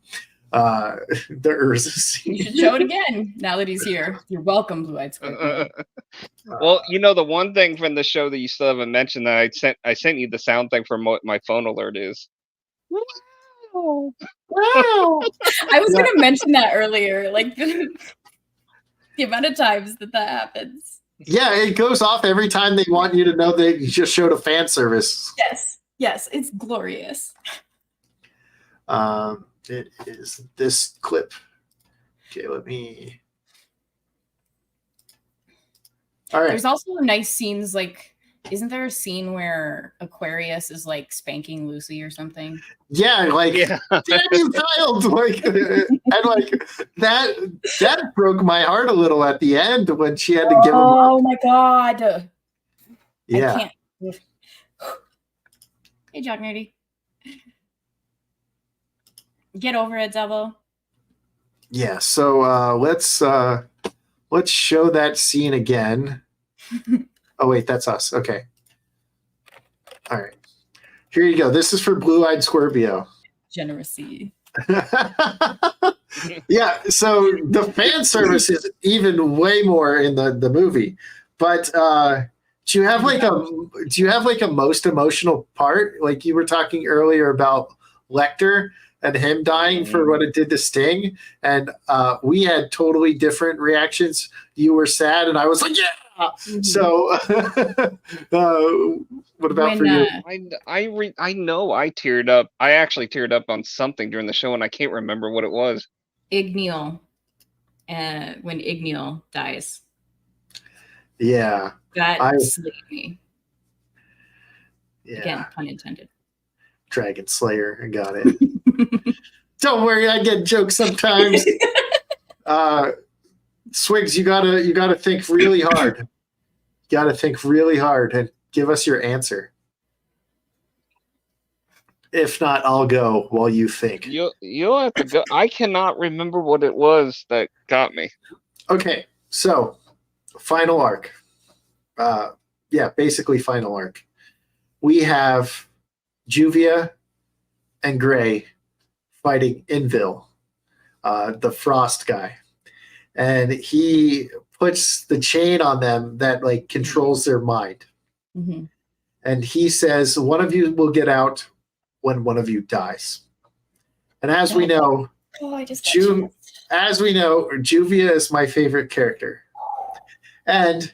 The Urza scene. You should show it again now that he's here. You're welcome, Blue-Eyed Scorpio. Well, the one thing from the show that you still haven't mentioned that I sent you the sound thing for my phone alert is. Wow! I was gonna mention that earlier, like the amount of times that happens. Yeah, it goes off every time they want you to know they just showed a fan service. Yes, it's glorious. It is this clip. Okay, let me. All right. There's also nice scenes, like, isn't there a scene where Aquarius is like spanking Lucy or something? Yeah, like, damn you, child! Like, and like that broke my heart a little at the end when she had to give him. Oh my god! Yeah. I can't. Hey, Jock Nerdy. Get over it, Devil. Yeah, so let's show that scene again. Oh wait, that's us. Okay. All right. Here you go. This is for Blue-Eyed Scorpio. Generosity. Yeah, so the fan service is even way more in the movie. But do you have like a most emotional part? Like you were talking earlier about Lecter and him dying for what it did to Sting, and we had totally different reactions. You were sad, and I was like, "Yeah." Mm-hmm. So, what about for you? I know I teared up. I actually teared up on something during the show, and I can't remember what it was. Igneal, when Igneal dies. Yeah, that slayed me. Yeah. Again, pun intended. Dragon Slayer, I got it. Don't worry, I get jokes sometimes. Swigs, you gotta think really hard. You gotta think really hard and give us your answer. If not, I'll go while you think. You'll have to go. I cannot remember what it was that got me. Okay, so final arc. Basically final arc. We have Juvia and Gray fighting Invil, the Frost guy, and he puts the chain on them that like controls their mind. Mm-hmm. And he says, one of you will get out when one of you dies. And as we know, as we know, Juvia is my favorite character. And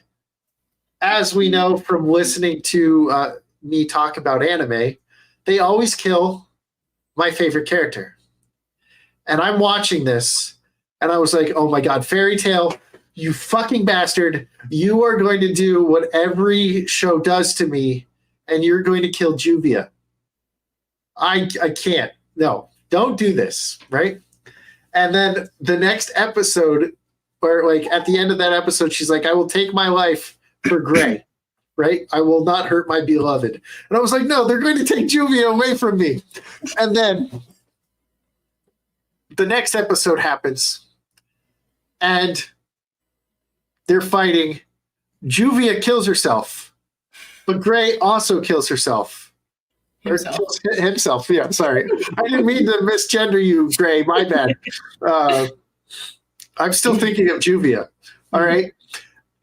as we know from listening to me talk about anime, they always kill my favorite character. And I'm watching this, and I was like, oh my God, Fairy Tail, you fucking bastard. You are going to do what every show does to me, and you're going to kill Juvia. I can't. No, don't do this, right? And then the next episode, or like at the end of that episode, she's like, I will take my life for Gray, right? I will not hurt my beloved. And I was like, no, they're going to take Juvia away from me. And then the next episode happens, and they're fighting. Juvia kills herself, but Gray also kills herself. Himself. Or kills himself. Yeah, sorry. I didn't mean to misgender you, Gray. My bad. I'm still thinking of Juvia. All right.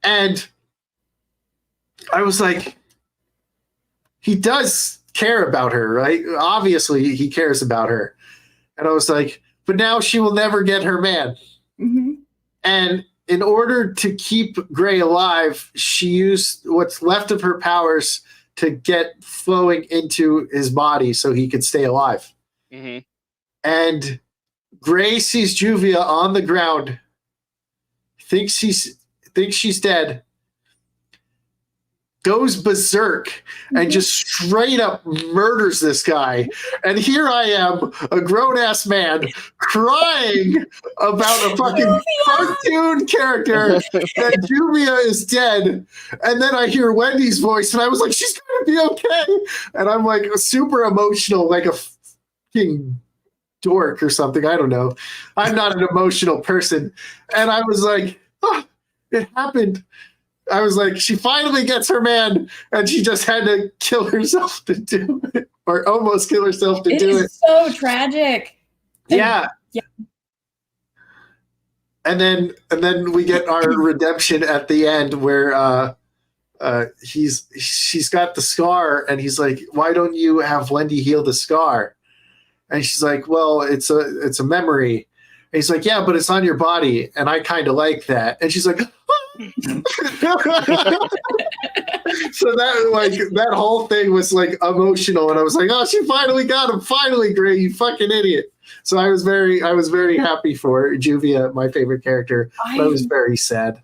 And I was like, he does care about her, right? Obviously, he cares about her. And I was like, but now she will never get her man. Mm-hmm. And in order to keep Gray alive, she used what's left of her powers to get flowing into his body so he could stay alive. Mm-hmm. And Gray sees Juvia on the ground, thinks she's dead, goes berserk, and just straight up murders this guy. And here I am, a grown-ass man, crying about a fucking cartoon character that Juvia is dead. And then I hear Wendy's voice, and I was like, she's going to be okay. And I'm like super emotional, like a fucking dork or something. I don't know. I'm not an emotional person. And I was like, oh, it happened. I was like, she finally gets her man, and she just had to kill herself to do it, or almost kill herself to do it. It is so tragic. Yeah. Yeah. And then we get our redemption at the end, where she's got the scar, and he's like, why don't you have Wendy heal the scar? And she's like, well, it's a memory. And he's like, yeah, but it's on your body, and I kind of like that. And she's like, so that whole thing was like emotional, and I was like, oh, she finally got him, finally, Gray, you fucking idiot. So I was very happy for Juvia, my favorite character, but I was very sad.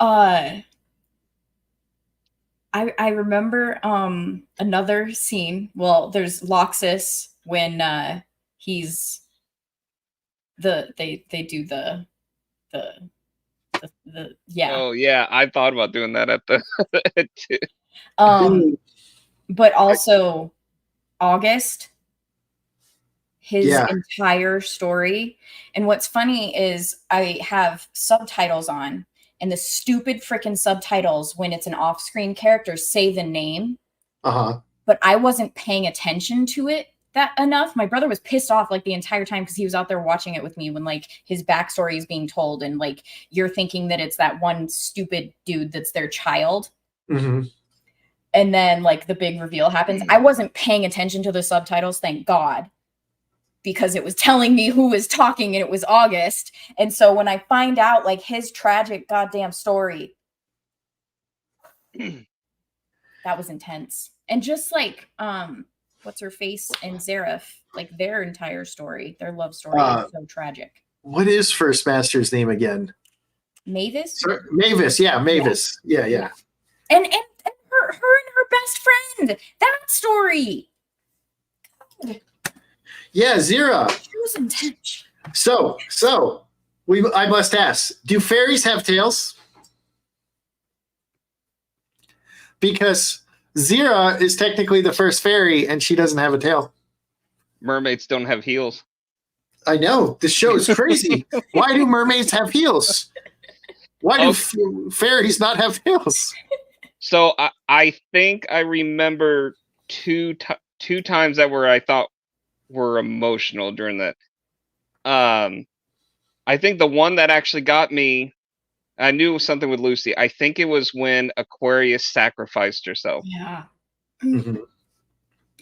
I remember another scene. Well, there's Loxus when he's they do the yeah. Oh yeah, I thought about doing that at the but also August, his entire story. And what's funny is I have subtitles on, and the stupid freaking subtitles, when it's an off-screen character, say the name. But I wasn't paying attention to it that enough. My brother was pissed off like the entire time because he was out there watching it with me when like his backstory is being told, and like you're thinking that it's that one stupid dude that's their child. Mm-hmm. And then like the big reveal happens. I wasn't paying attention to the subtitles, thank God, because it was telling me who was talking, and it was August. And so when I find out like his tragic goddamn story, that was intense. And just like what's her face and Zareth, like their entire story, their love story is so tragic. What is First Master's name again? Mavis? Mavis, yeah, Mavis. Yeah. And her and her best friend. That story. God. Yeah, Zira. She was intense. So I must ask, do fairies have tails? Because Zira is technically the first fairy, and she doesn't have a tail. Mermaids don't have heels. I know. This show is crazy. Why do mermaids have heels? Why do fairies not have heels? So I think I remember two times that I thought were emotional during that. I think the one that actually got me, I knew it was something with Lucy. I think it was when Aquarius sacrificed herself. Yeah. Mm-hmm.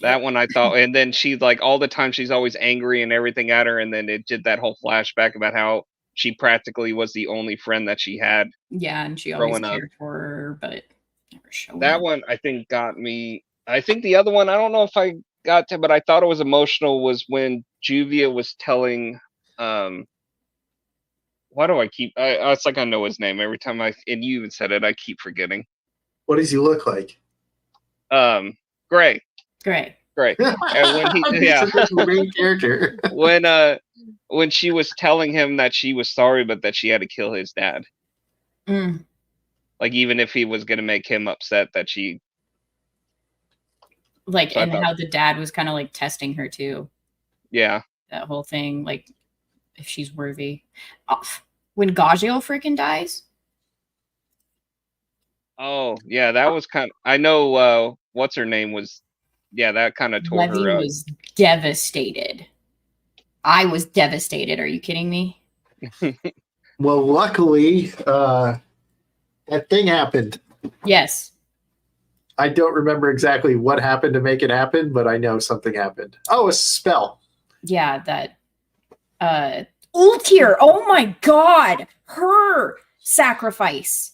That one I thought, and then she's like all the time she's always angry and everything at her, and then it did that whole flashback about how she practically was the only friend that she had. Yeah, and she always cared for her, but never showed that up. one I think got me. I think the other one, I don't know if I got to, but I thought it was emotional, was when Juvia was telling why do I keep it's like I know his name every time and you even said it, I keep forgetting. What does he look like? Gray. Great. And when the main character. when she was telling him that she was sorry, but that she had to kill his dad. Mm. Like, even if he was gonna make him upset, that she like, so and how the dad was kind of like testing her too. Yeah. That whole thing, like, if she's worthy. When Gaggio freaking dies. Oh yeah, that was kind of. I know. What's her name was. Yeah, that kind of tore her up. Was devastated. I was devastated. Are you kidding me? Well, luckily, that thing happened. Yes. I don't remember exactly what happened to make it happen, but I know something happened. Oh, a spell. Yeah, that. Ultir. Oh my God. Her sacrifice.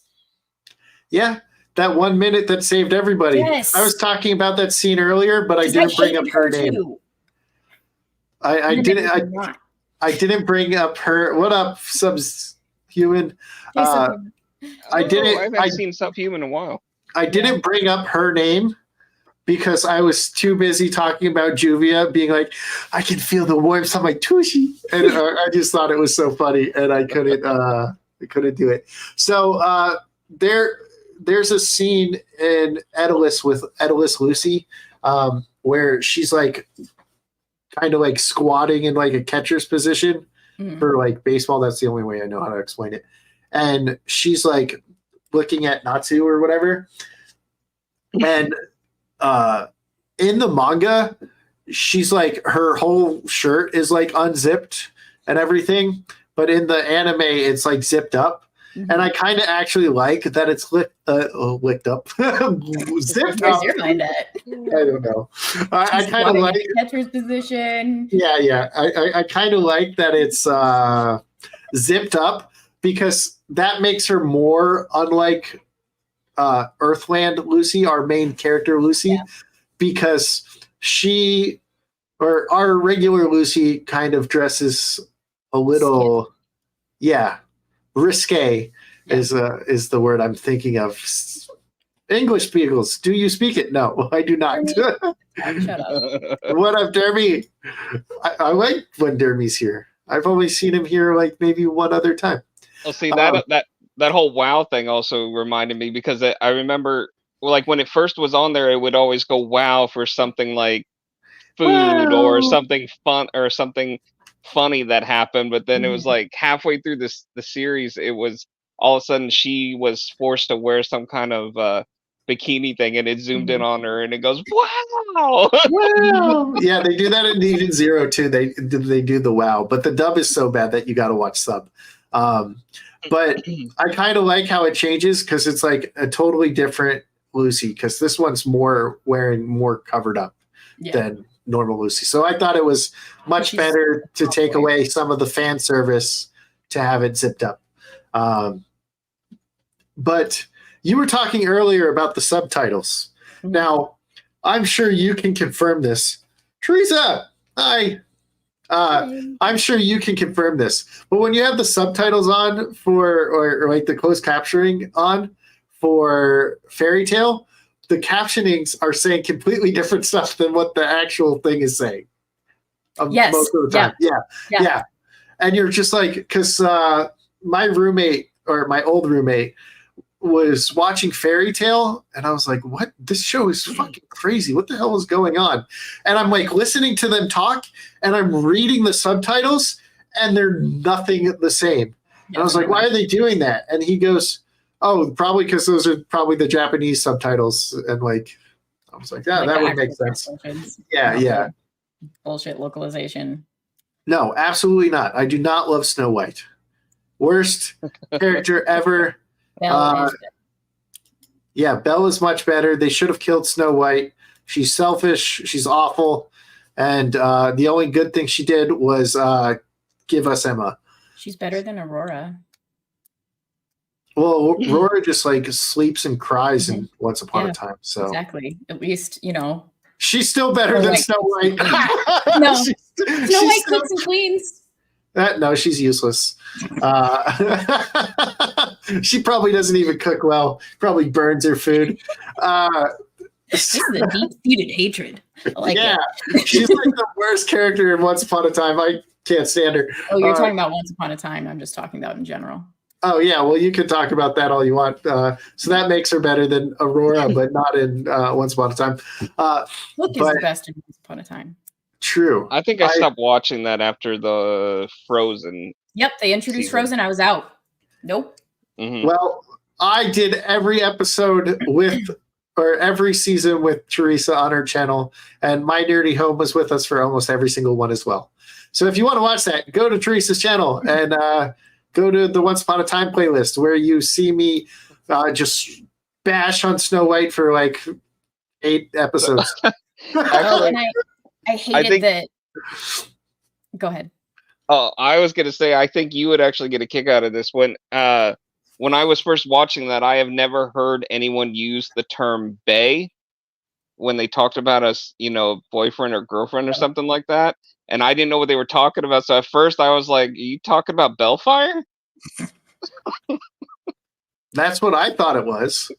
Yeah. That 1 minute that saved everybody. Yes. I was talking about that scene earlier, but I didn't bring up her name. I didn't bring up her. What up, subhuman? I haven't seen Subhuman in a while. I didn't bring up her name because I was too busy talking about Juvia being like, I can feel the warmth on my tushy, and I just thought it was so funny, and I couldn't do it. So there's a scene in Edalus with Edalus Lucy where she's like kind of like squatting in like a catcher's position for like baseball. That's the only way I know how to explain it. And she's like looking at Natsu or whatever. And in the manga, she's like, her whole shirt is like unzipped and everything. But in the anime, it's like zipped up. And I kind of actually like that it's licked up. Zipped up. Where's your mind at? I don't know. I kind of like the catcher's position. Yeah. I kind of like that it's zipped up because that makes her more unlike Earthland Lucy, our main character Lucy, because our regular Lucy kind of dresses a little, risque is the word I'm thinking of. English Biggles, do you speak it? No, I do not. Shut up. What up, Dermy? I like when Dermy's here. I've only seen him here like maybe one other time. Well, see, that whole WoW thing also reminded me, because I remember, like, when it first was on there, it would always go WoW for something like food or something fun or something funny that happened, but then it was like halfway through the series, it was all of a sudden she was forced to wear some kind of bikini thing, and it zoomed in on her, and it goes wow. Yeah, they do that in Eden Zero too. They do the wow, but the dub is so bad that you got to watch sub. But I kind of like how it changes, because it's like a totally different Lucy, because this one's wearing more covered up than normal Lucy. So I thought it was much better to take away some of the fan service to have it zipped up. But you were talking earlier about the subtitles. Now, I'm sure you can confirm this. Teresa, hi. I'm sure you can confirm this. But when you have the subtitles on or like the closed captioning on for Fairy Tale, the captionings are saying completely different stuff than what the actual thing is saying. Yes. Most of the time. Yeah. And you're just like, because my roommate, or my old roommate, was watching Fairy Tale, and I was like, "What? This show is fucking crazy. What the hell is going on?" And I'm like listening to them talk, and I'm reading the subtitles, and they're nothing the same. And I was like, "Why are they doing that?" And he goes, "Oh, probably because those are probably the Japanese subtitles." And like, I was like, "Yeah, Like that the would make actual sense." translations. Yeah, Not yeah. the bullshit localization. No, absolutely not. I do not love Snow White. Worst character ever. Belle is Yeah, Belle is much better. They should have killed Snow White. She's selfish. She's awful. And the only good thing she did was give us Emma. she's better than Aurora. Well, Aurora just like sleeps and cries in Once Upon Yeah, a Time. So exactly. At least, you know. she's still better than Snow White. No. Snow Snow White cooks and cleans. No, she's useless. She probably doesn't even cook well. Probably burns her food. This is a deep-seated hatred. I like it. She's like the worst character in Once Upon a Time. I can't stand her. Oh, you're talking about Once Upon a Time. I'm just talking about in general. Oh yeah, well you can talk about that all you want. So that makes her better than Aurora, but not in Once Upon a Time. Look is the best in Once Upon a Time. True. I think I stopped watching that after the Frozen. Yep, they introduced Frozen. I was out. Nope. Mm-hmm. Well, I did every episode or every season with Teresa on her channel, and My Nerdy Home was with us for almost every single one as well. So if you want to watch that, go to Teresa's channel and go to the Once Upon a Time playlist where you see me just bash on Snow White for like 8 episodes. And I hated that. Go ahead. Oh, I was gonna say I think you would actually get a kick out of this one. When I was first watching that, I have never heard anyone use the term "bae" when they talked about us, boyfriend or girlfriend or something like that. And I didn't know what they were talking about. So at first I was like, are you talking about Bellfire? That's what I thought it was.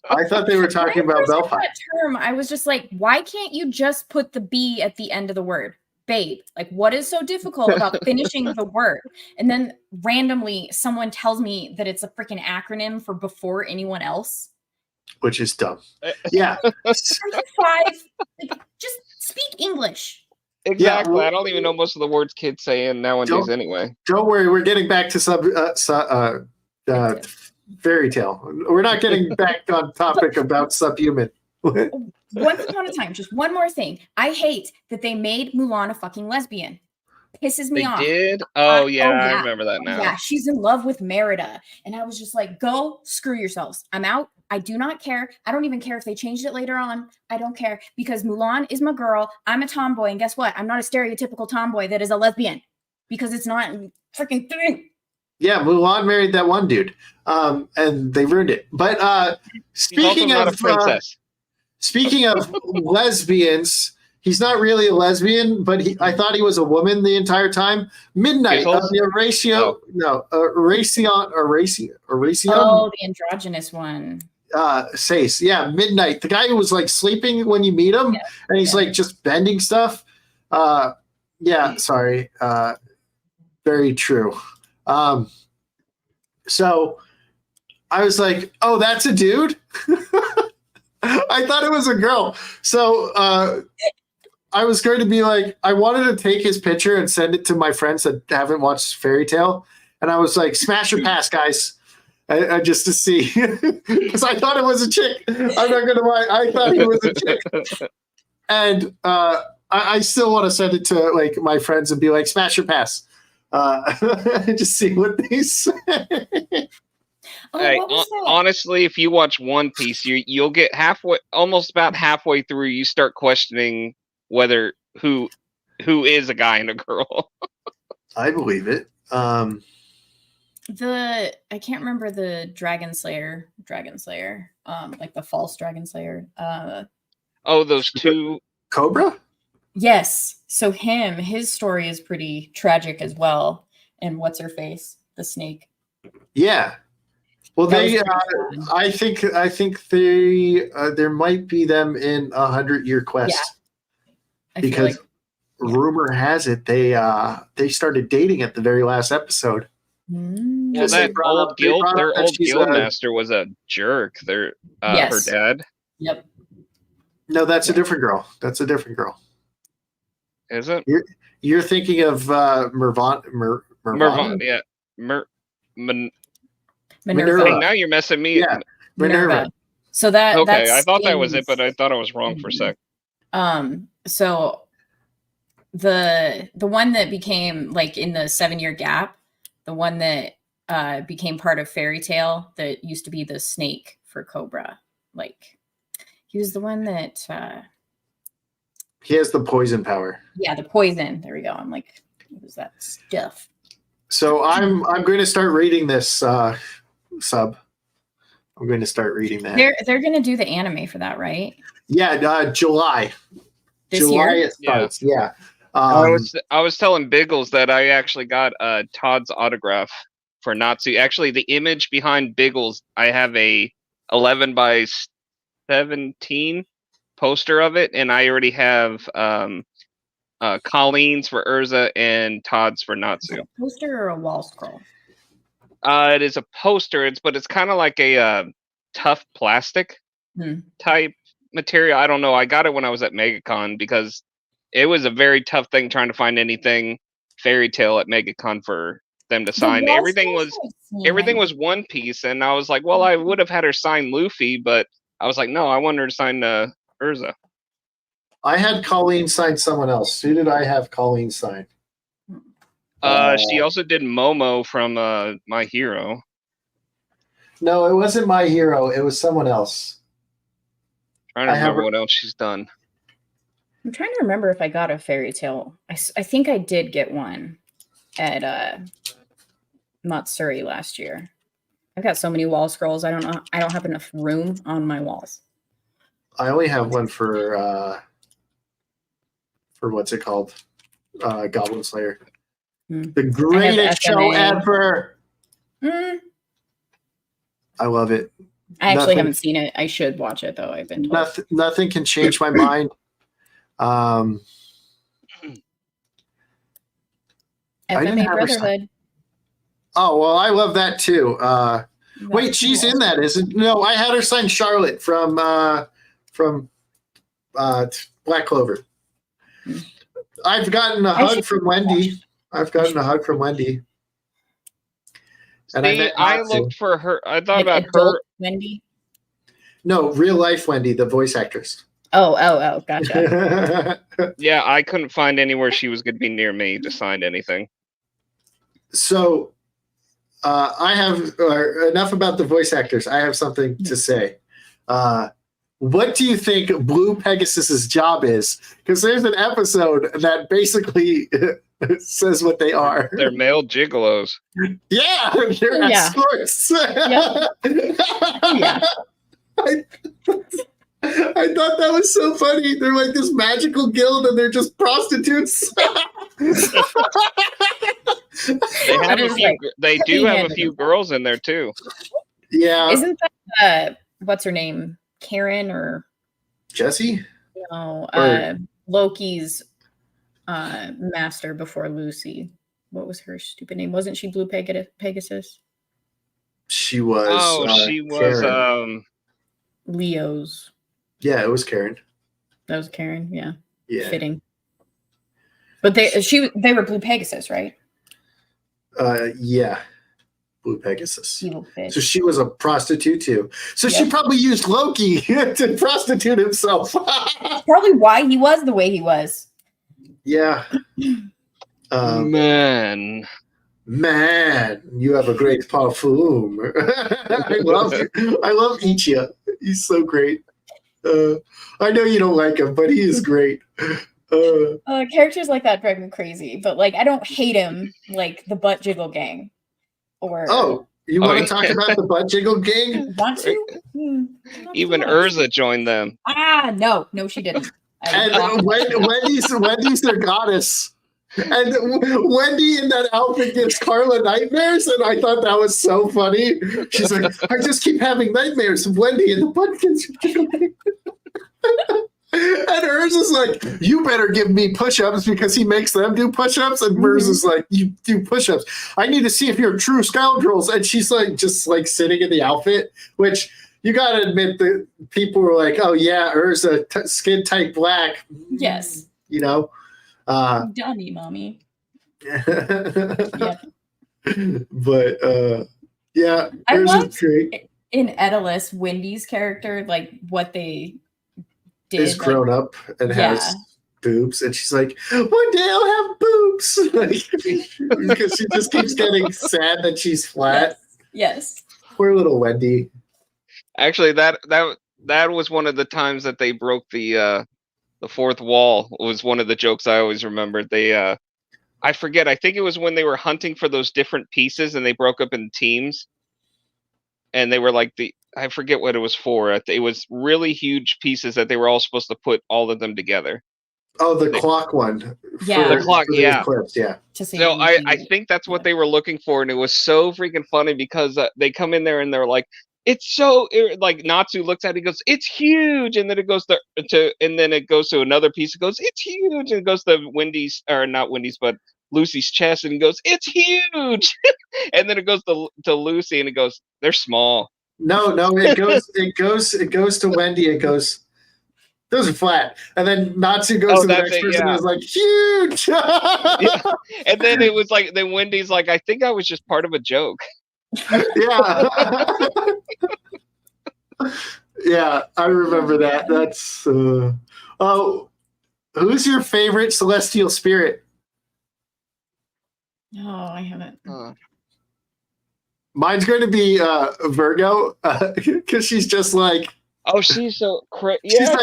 I thought they were talking about Bellfire. That term, I was just like, why can't you just put the B at the end of the word? Babe. Like, what is so difficult about finishing the word? And then randomly someone tells me that it's a freaking acronym for before anyone else. Which is dumb. Yeah. Are you 5? Like, just speak English. Exactly. Yeah, well, I don't even know most of the words kids say in nowadays anyway. Don't worry, we're getting back to Fairy Tale. We're not getting back on topic about Subhuman. Once Upon a Time, just one more thing. I hate that they made Mulan a fucking lesbian. Pisses me off. They did? Oh, yeah, I remember that now. Yeah, she's in love with Merida. And I was just like, go screw yourselves. I'm out. I do not care. I don't even care if they changed it later on. I don't care because Mulan is my girl. I'm a tomboy. And guess what? I'm not a stereotypical tomboy that is a lesbian because it's not a freaking thing. Yeah, Mulan married that one dude. And they ruined it. But speaking of lesbians, he's not really a lesbian, but I thought he was a woman the entire time. Midnight of the Erasion. Oh, the androgynous one. Sace. Yeah, Midnight. The guy who was like sleeping when you meet him, and he's like just bending stuff. Sorry. Very true. So I was like, oh, that's a dude? I thought it was a girl. So I was going to be like, I wanted to take his picture and send it to my friends that haven't watched Fairy Tale. And I was like, smash or pass, guys. Just to see. Because I thought it was a chick. I'm not going to lie. I thought he was a chick. And I still want to send it to like my friends and be like, smash or pass. Just see what they say. Hey, honestly, if you watch One Piece, you'll get almost about halfway through, you start questioning whether who is a guy and a girl. I believe it. I can't remember the Dragon Slayer, like the false Dragon Slayer. Those two. Cobra? Yes. So his story is pretty tragic as well. And what's her face? The snake. Yeah. Well, I think there might be them in 100-Year Quest. Yeah. Because rumor has it they started dating at the very last episode. Mm. Well, Because they that brought old up- they guild, brought up their that old she's guild a- master was a jerk. Her Yes. dad. Yep. No, that's a different girl. That's a different girl. Is it? You're thinking of Mervana? Yeah. Minerva. Minerva. Now you're messing me. Yeah, Minerva. So that's Okay, I thought that was it, in- but I thought I was wrong for a sec. So the one that became like in the 7-year gap, the one that became part of Fairy Tale that used to be the snake for Cobra, like he was the one that He has the poison power. yeah, the poison. There we go. I'm like, what was that stuff? So I'm going to start reading this sub. I'm going to start reading that. They're gonna do the anime for that, right? Yeah, July. This July year? it starts. Yeah. I was telling Biggles that I actually got Todd's autograph for Natsu. Actually, the image behind Biggles, I have a 11 by 17 poster of it, and I already have Colleen's for Urza and Todd's for Natsu. Is it a poster or a wall scroll? It is a poster, but it's kind of like a tough plastic type material. I don't know. I got it when I was at MegaCon because it was a very tough thing trying to find anything Fairy Tale at MegaCon for them to sign. Everything was one piece, and I was like, well, I would have had her sign Luffy, but I was like, no, I want her to sign Urza. I had Colleen sign someone else. Who did I have Colleen sign? She also did Momo from My Hero. No, it wasn't My Hero. It was someone else. Trying to remember what else she's done. I'm trying to remember if I got a Fairy Tale. I think I did get one at Matsuri last year. I've got so many wall scrolls. I don't know. I don't have enough room on my walls. I only have one for what's it called? Goblin Slayer. The greatest show ever. I love it. I actually haven't seen it. I should watch it though. I've been told. Nothing can change my mind. FMA Brotherhood. Oh well, I love that too. Wait, she's in that, isn't? No, I had her sign Charlotte from Black Clover. I've gotten a hug from Wendy. And see, I looked for her. I thought about her. Wendy? No, real life Wendy, the voice actress. Oh, gotcha. Yeah, I couldn't find anywhere she was going to be near me to sign anything. So, I have enough about the voice actors. I have something to say. What do you think Blue Pegasus's job is? Because there's an episode that basically says what they are. They're male gigolos. Yeah, they're escorts. Yep. Yeah. I thought that was so funny. They're like this magical guild, and they're just prostitutes. They do have a few girls in there too. Yeah. Isn't that what's her name? Karen or Jessie? No, Loki's master before Lucy. What was her stupid name? Wasn't she Blue Pegasus? She was. Oh, she was. Karen. Leo's. Yeah, it was Karen. That was Karen. Yeah. Yeah. Fitting. But they were Blue Pegasus, right? Yeah. Blue Pegasus. Evil fish. So she was a prostitute too. So she probably used Loki to prostitute himself. Probably why he was the way he was. Yeah. Man, you have a great perfume. I love Ichiya. He's so great. I know you don't like him, but he is great. Characters like that drive me crazy, but like I don't hate him like the Butt Jiggle Gang. Or you want to talk about the Butt Jiggle Gang? Want to? Even Urza joined them. No, she didn't. And Wendy's their goddess. And Wendy in that outfit gives Carla nightmares, and I thought that was so funny. She's like, I just keep having nightmares of Wendy in the Butt Jiggle Gang. And And Urs is like, you better give me push-ups because he makes them do push-ups. And Murs is like, you do push-ups. I need to see if you're true scoundrels. And she's like, just like sitting in the outfit, which you got to admit that people were like, oh yeah, Urs skin tight black. Yes. You know? Dummy, mommy. Yep. But yeah, I Urs loved is great. In Edalus, Wendy's character, like what they did. Is grown up and has boobs, and she's like, one day I'll have boobs. Like, because she just keeps getting sad that she's flat. Yes. Poor little Wendy. Actually, that was one of the times that they broke the fourth wall. Was one of the jokes I always remembered. They I forget. I think it was when they were hunting for those different pieces, and they broke up in teams. And they were like I forget what it was for. It was really huge pieces that they were all supposed to put all of them together. Oh, the clock one. Yeah. The clock, yeah. Eclipse, yeah. So I think that's what they were looking for, and it was so freaking funny because they come in there and they're like, it's so like Natsu looks at it, he goes, it's huge, and then it goes to and then it goes to another piece. It goes, it's huge, and it goes to Wendy's, or not Wendy's, but Lucy's chest, and he goes, it's huge, and then it goes to Lucy, and it goes, they're small. No, it goes to Wendy. It goes, those are flat, and then Natsu goes to the next person and is like, huge. Yeah. And then it was like, then Wendy's like, I think I was just part of a joke. Yeah. Yeah, I remember that. That's who's your favorite celestial spirit? Oh, I haven't. Mine's going to be Virgo, because she's just like, oh, she's so crazy. Yeah,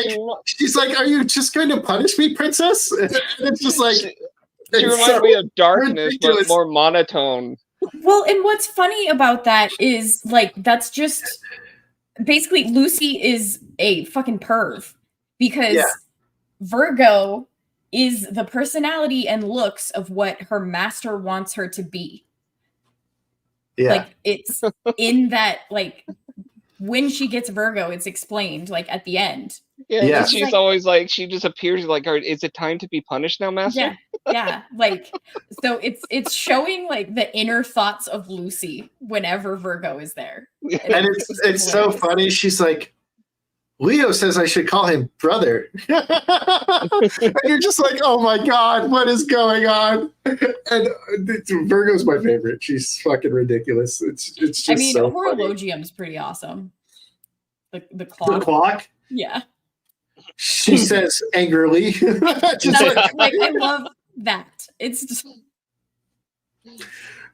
she's like, are you just going to punish me, princess? And it's just like, she reminds me of darkness, but more monotone. Well, and what's funny about that is like that's just basically Lucy is a fucking perv because Virgo is the personality and looks of what her master wants her to be. Yeah. Like it's in that, like when she gets Virgo, it's explained like at the end. Yeah. She's like, always like, she just appears like, is it time to be punished now, master? Yeah. Like, so it's showing like the inner thoughts of Lucy whenever Virgo is there. And it's so funny. She's like, Leo says I should call him brother. And you're just like, oh my God, what is going on? And Virgo's my favorite. She's fucking ridiculous. It's just I mean, so Horologium's pretty awesome. The clock. The clock? Yeah. She says angrily. Just like I love that. It's just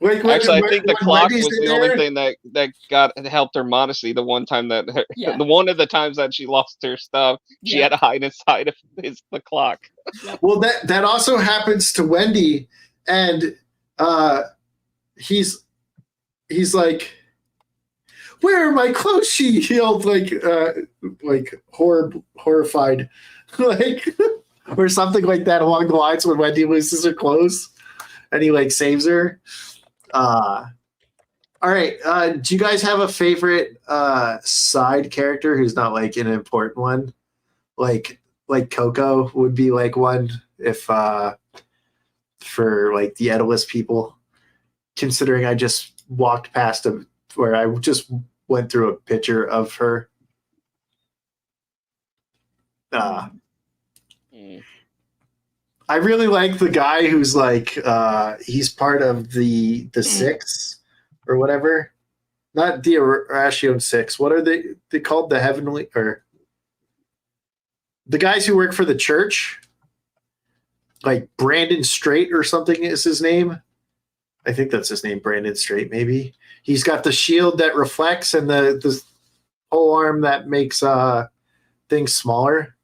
actually, I think the clock was the only thing that helped her modesty. The one time that one of the times that she lost her stuff, she had to hide inside of the clock. Well, that also happens to Wendy, and he's like, where are my clothes? She yelled like horrified, like or something like that along the lines when Wendy loses her clothes, and he like saves her. All right. Do you guys have a favorite side character who's not like an important one? Like Coco would be like one if for like the Edalus people. Considering I just walked past where I just went through a picture of her. I really like the guy who's like he's part of the Six or whatever. Not the Arashion Six. What are they called? The Heavenly, or the guys who work for the church? Like Brandon Straight or something is his name. I think that's his name, Brandon Straight, maybe. He's got the shield that reflects and the whole arm that makes things smaller.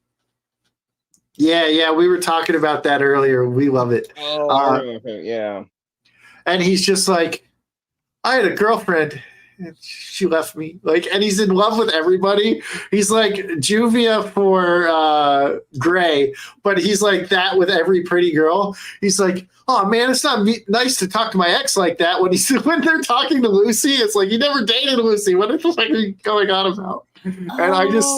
Yeah, we were talking about that earlier. We love it. Oh, yeah. And he's just like, I had a girlfriend, and she left me. Like, and he's in love with everybody. He's like Juvia for Gray, but he's like that with every pretty girl. He's like, oh man, it's not nice to talk to my ex like that. When they're talking to Lucy, it's like, you never dated Lucy. What the fuck are you going on about? And I just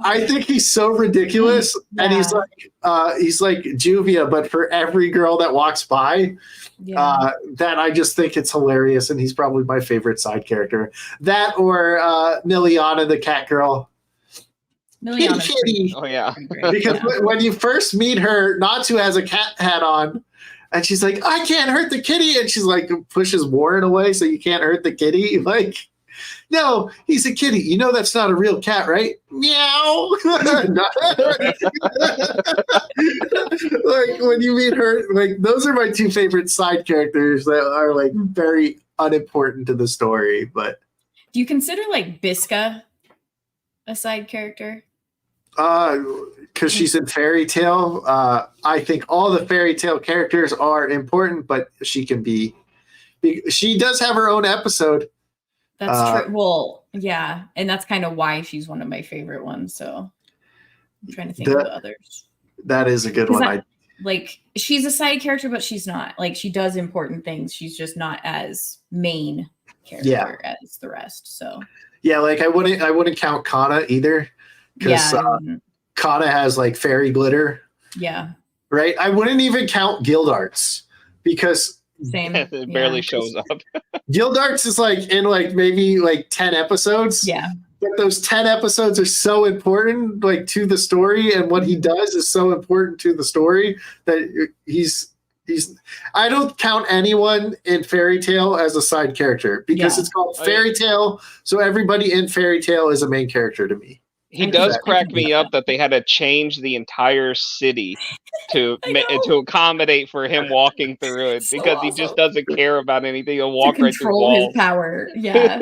I think he's so ridiculous, and he's like Juvia, but for every girl that walks by, that I just think it's hilarious, and he's probably my favorite side character. That or Miliana, the cat girl. Kitty. Oh yeah. Because when you first meet her, Natsu has a cat hat on, and she's like, "I can't hurt the kitty," and she's like pushes Warren away so you can't hurt the kitty. Like, no, he's a kitty. You know that's not a real cat, right? Meow. Like when you meet her, like those are my two favorite side characters that are like very unimportant to the story. But do you consider like Bisca a side character? Because she's in Fairy Tale. I think all the Fairy Tale characters are important, but she can be. She does have her own episode. That's true. Well, yeah, and that's kind of why she's one of my favorite ones. So I'm trying to think of the others. That is a good one. Like she's a side character, but she's not. Like she does important things. She's just not as main character as the rest. So yeah, like I wouldn't count Kana either. Because Kana has like fairy glitter. Yeah. Right? I wouldn't even count Guildarts because it barely shows up. Guildarts is like in like maybe like 10 episodes. Yeah. But those 10 episodes are so important like to the story, and what he does is so important to the story that he's I don't count anyone in Fairy Tale as a side character because it's called Fairy Tale, so everybody in Fairy Tale is a main character to me. He does crack me up that they had to change the entire city to accommodate for him walking through it because he just doesn't care about anything. He'll walk right through walls. His power. Yeah.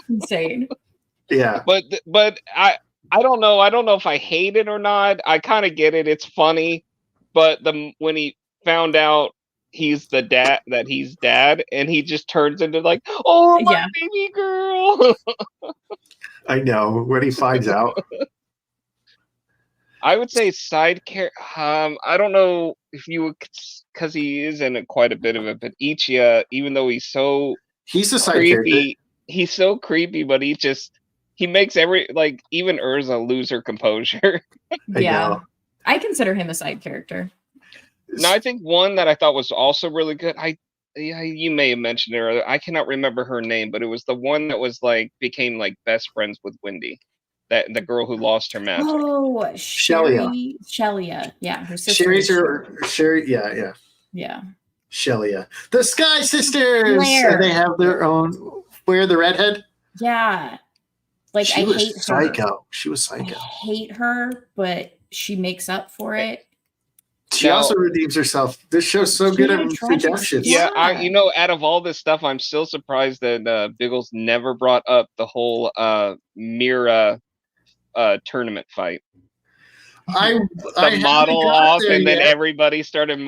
Insane. Yeah. But I don't know. I don't know if I hate it or not. I kind of get it. It's funny, but when he found out he's dad, and he just turns into like, oh my baby girl. I know when he finds out. I would say side character. I don't know if you would, because he is in quite a bit of it. But Ichiya, even though he's a side creepy, character. He's so creepy. But he makes even Urza lose her composure. I consider him a side character. Now I think one that I thought was also really good. You may have mentioned it earlier. I cannot remember her name, but it was the one that was became best friends with Wendy. That the girl who lost her magic. Oh, Shelia. Yeah, her sister. Sherry. Yeah. Yeah. Shelia. The Sky Sisters. And they have their own. Where the redhead? Yeah. I hate psycho. her. She was psycho. I hate her, but she makes up for it. She also redeems herself. This show's so good at redemption. Yeah, out of all this stuff, I'm still surprised that Biggles never brought up the whole Mira tournament fight. I model off, and then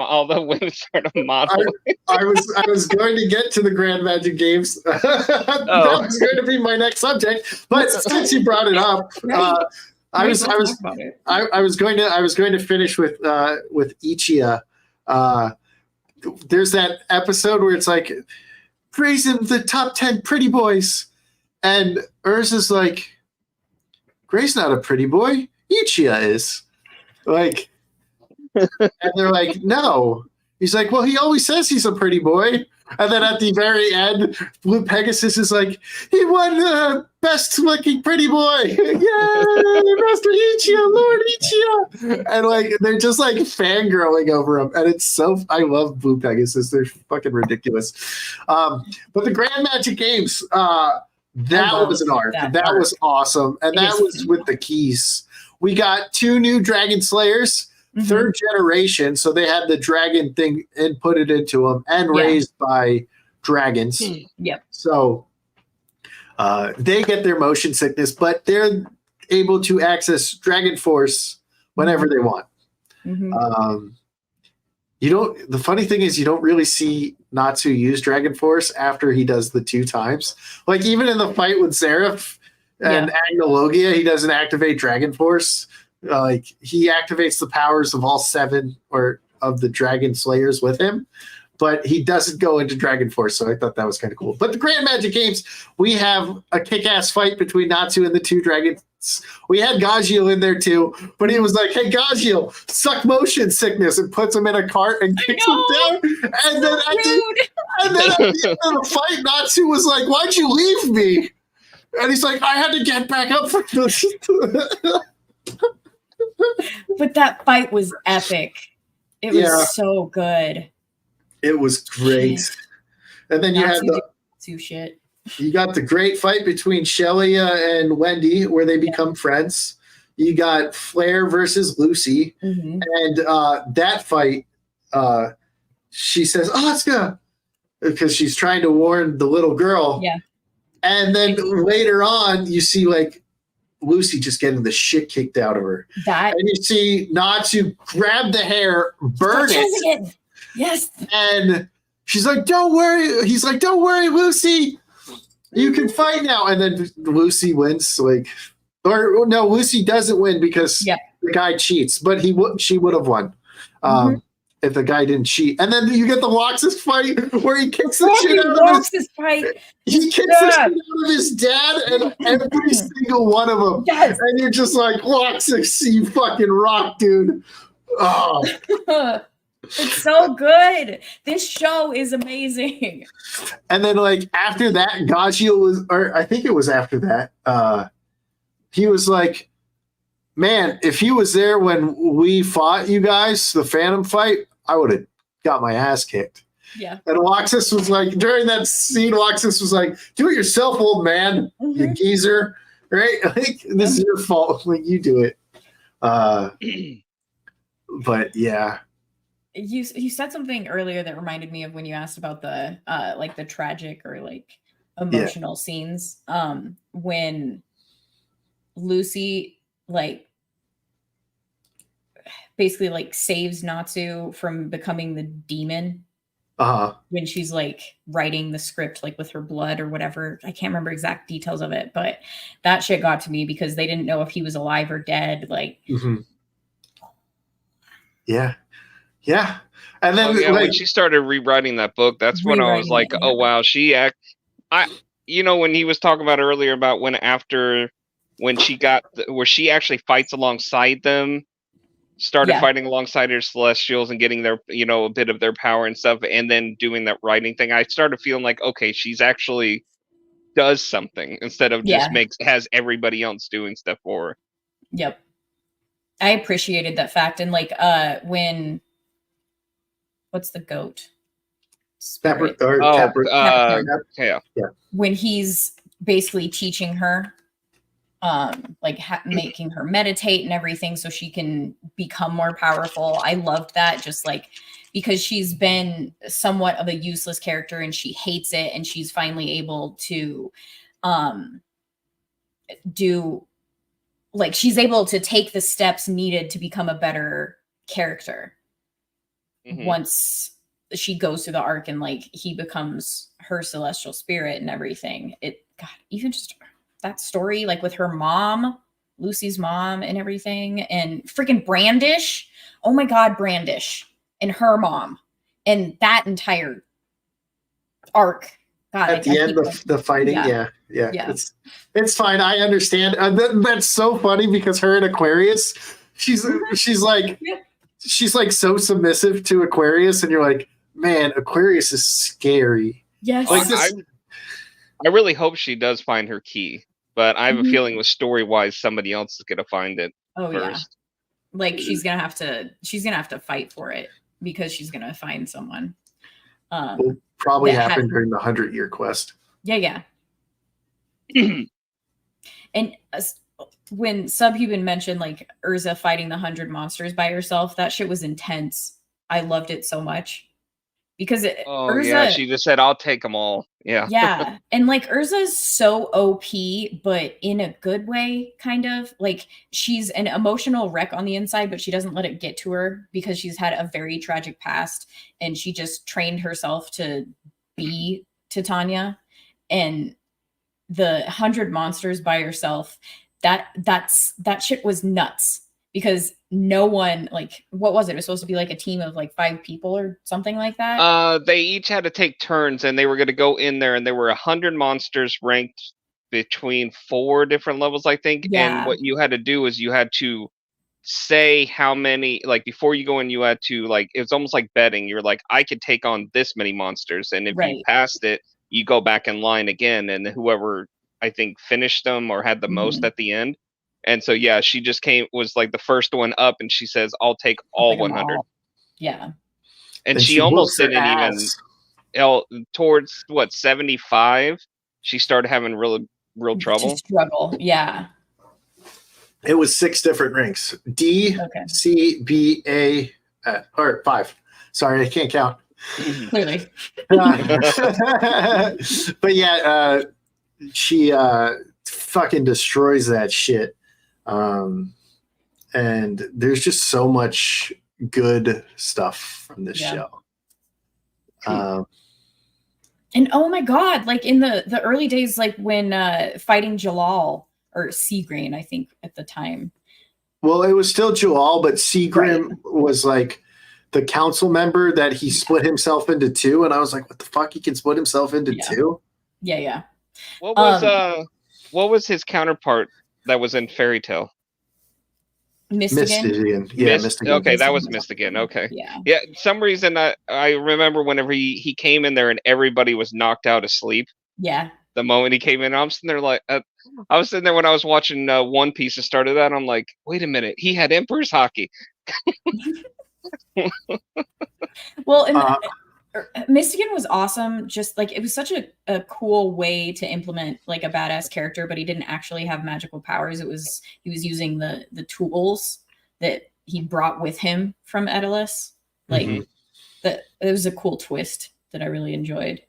all the women started modeling. I was going to get to the Grand Magic Games. That was going to be my next subject, but since you brought it up. I was going to finish with Ichiya. There's that episode where it's like praising the top 10 pretty boys, and Urza's like, Gray's not a pretty boy, Ichiya is. And they're like, no. He's like, well, he always says he's a pretty boy. And then at the very end, Blue Pegasus is like, he won the best looking pretty boy. Yay, Master Ichiya, Lord Ichiya. And they're just fangirling over him. And it's I love Blue Pegasus. They're fucking ridiculous. But the Grand Magic Games, that was an arc. That was awesome. And that was with the keys. We got 2 new Dragon Slayers. Mm-hmm. 3rd generation, so they had the dragon thing inputted into them and raised by dragons. Yep. So they get their motion sickness, but they're able to access Dragon Force whenever they want. Mm-hmm. The funny thing is you don't really see Natsu use Dragon Force after he does the 2 times. Even in the fight with Seraph and Agnologia, he doesn't activate Dragon Force. He activates the powers of all 7 or of the Dragon Slayers with him, but he doesn't go into Dragon Force. So I thought that was kind of cool. But the Grand Magic Games, we have a kick-ass fight between Natsu and the 2 Dragon We had Gagio in there too, but he was like, "Hey, Gagio, suck motion sickness," and puts him in a cart and kicks him down. And then, at the end of the fight, Natsu was like, "Why'd you leave me?" And he's like, "I had to get back up for this." But that fight was epic. It was so good. It was great. And then you had shit. You got the great fight between Shelly and Wendy, where they become friends. You got Flair versus Lucy, and that fight, she says, "Asuka," because she's trying to warn the little girl. Yeah. And then later on, you see like Lucy just getting the shit kicked out of her. And you see Natsu grab the hair, burn it. Yes. And she's like, "Don't worry." He's like, "Don't worry, Lucy. You can fight now." And then Lucy wins. Or no, Lucy doesn't win because the guy cheats. But she would have won if the guy didn't cheat. And then you get the Loxus fight where he kicks the shit out of his fight. He kicks the shit out of his dad and every single one of them. Yes. And you're just like, Loxus, you fucking rock, dude. Oh. It's so good. This show is amazing. And then, like, after that, Gagio was, or I think it was after that, he was like, "Man, if he was there when we fought you guys, the Phantom fight, I would have got my ass kicked." Yeah. And Loxus was like, during that scene, Loxus was like, "Do it yourself, old man, you geezer." Right? Like, this is your fault. Like, you do it. But yeah. You said something earlier that reminded me of when you asked about the like the tragic or like emotional scenes. When Lucy like basically like saves Natsu from becoming the demon. When she's like writing the script like with her blood or whatever. I can't remember exact details of it, but that shit got to me because they didn't know if he was alive or dead. Like Yeah. And then when she started rewriting that book, that's when I was like, "Oh wow, when he was talking about earlier about when she got where she actually fights alongside them, started fighting alongside her Celestials and getting their, a bit of their power and stuff, and then doing that writing thing, I started feeling like, okay, she's actually does something instead of just has everybody else doing stuff for her. Yep. I appreciated that fact. And like when what's the goat? When he's basically teaching her making her meditate and everything so she can become more powerful. I loved that, just like because she's been somewhat of a useless character and she hates it, and she's finally able to she's able to take the steps needed to become a better character once she goes through the arc and like he becomes her celestial spirit and everything. Even just that story, like with her mom, Lucy's mom and everything, and freaking Brandish. Oh my God, Brandish and her mom and that entire arc. God, at the end of the fighting. Yeah. It's fine. I understand. That's so funny because her and Aquarius, she's like so submissive to Aquarius, and you're like, man, Aquarius is scary. Yes. Like I really hope she does find her key, but I have a feeling with story wise, somebody else is gonna find it. First. Like she's gonna have to fight for it because she's gonna find someone. Will probably happen during the 100-year quest. Yeah. And when Subhuman mentioned like Urza fighting the 100 monsters by herself, that shit was intense. I loved it so much because Urza, she just said, "I'll take them all." Yeah. And like Urza's so OP, but in a good way, kind of like she's an emotional wreck on the inside, but she doesn't let it get to her because she's had a very tragic past and she just trained herself to be Titania. And the 100 monsters by herself, that shit was nuts because no one, like, what was it? It was supposed to be like a team of like 5 people or something like that. They each had to take turns and they were going to go in there, and there were 100 monsters ranked between 4 different levels, I think. Yeah. And what you had to do is you had to say how many, like before you go in, you had to like, it was almost like betting. You're like, I could take on this many monsters, and if you Right. passed it, you go back in line again, and whoever I think finished them or had the most Mhm. at the end. And so yeah, she just was like the first one up, and she says, I'll take all Like 'em 100. all. Yeah. And And she she almost whoops her didn't even ass. towards what 75, she started having real trouble. To struggle. Yeah. It was 6 different ranks. D, Okay. C, B, A, or 5. Sorry, I can't count. Clearly. But yeah, she fucking destroys that shit. And there's just so much good stuff from this Yeah. show. And oh my god, like in the early days, like when fighting Jalal or Seagrain, I think at the time. Well, it was still Joel, but Seagrim was like the council member that he split himself into 2, and I was like, what the fuck? He can split himself into 2? Yeah. What was his counterpart that was in Fairy Tale? Mystigan. Yeah, Mystigan. Mystigan. Okay, that was Mystigan. Mystigan. Okay. Yeah. Yeah, some reason I remember whenever he came in there and everybody was knocked out asleep. Yeah. The moment he came in, I'm sitting there like, I was sitting there when I was watching One Piece and started that. I'm like, wait a minute, he had Emperor's Hockey. Well, and Mystigan was awesome. Just like it was such a cool way to implement like a badass character, but he didn't actually have magical powers. He was using the tools that he brought with him from Edelus. Like that, it was a cool twist that I really enjoyed.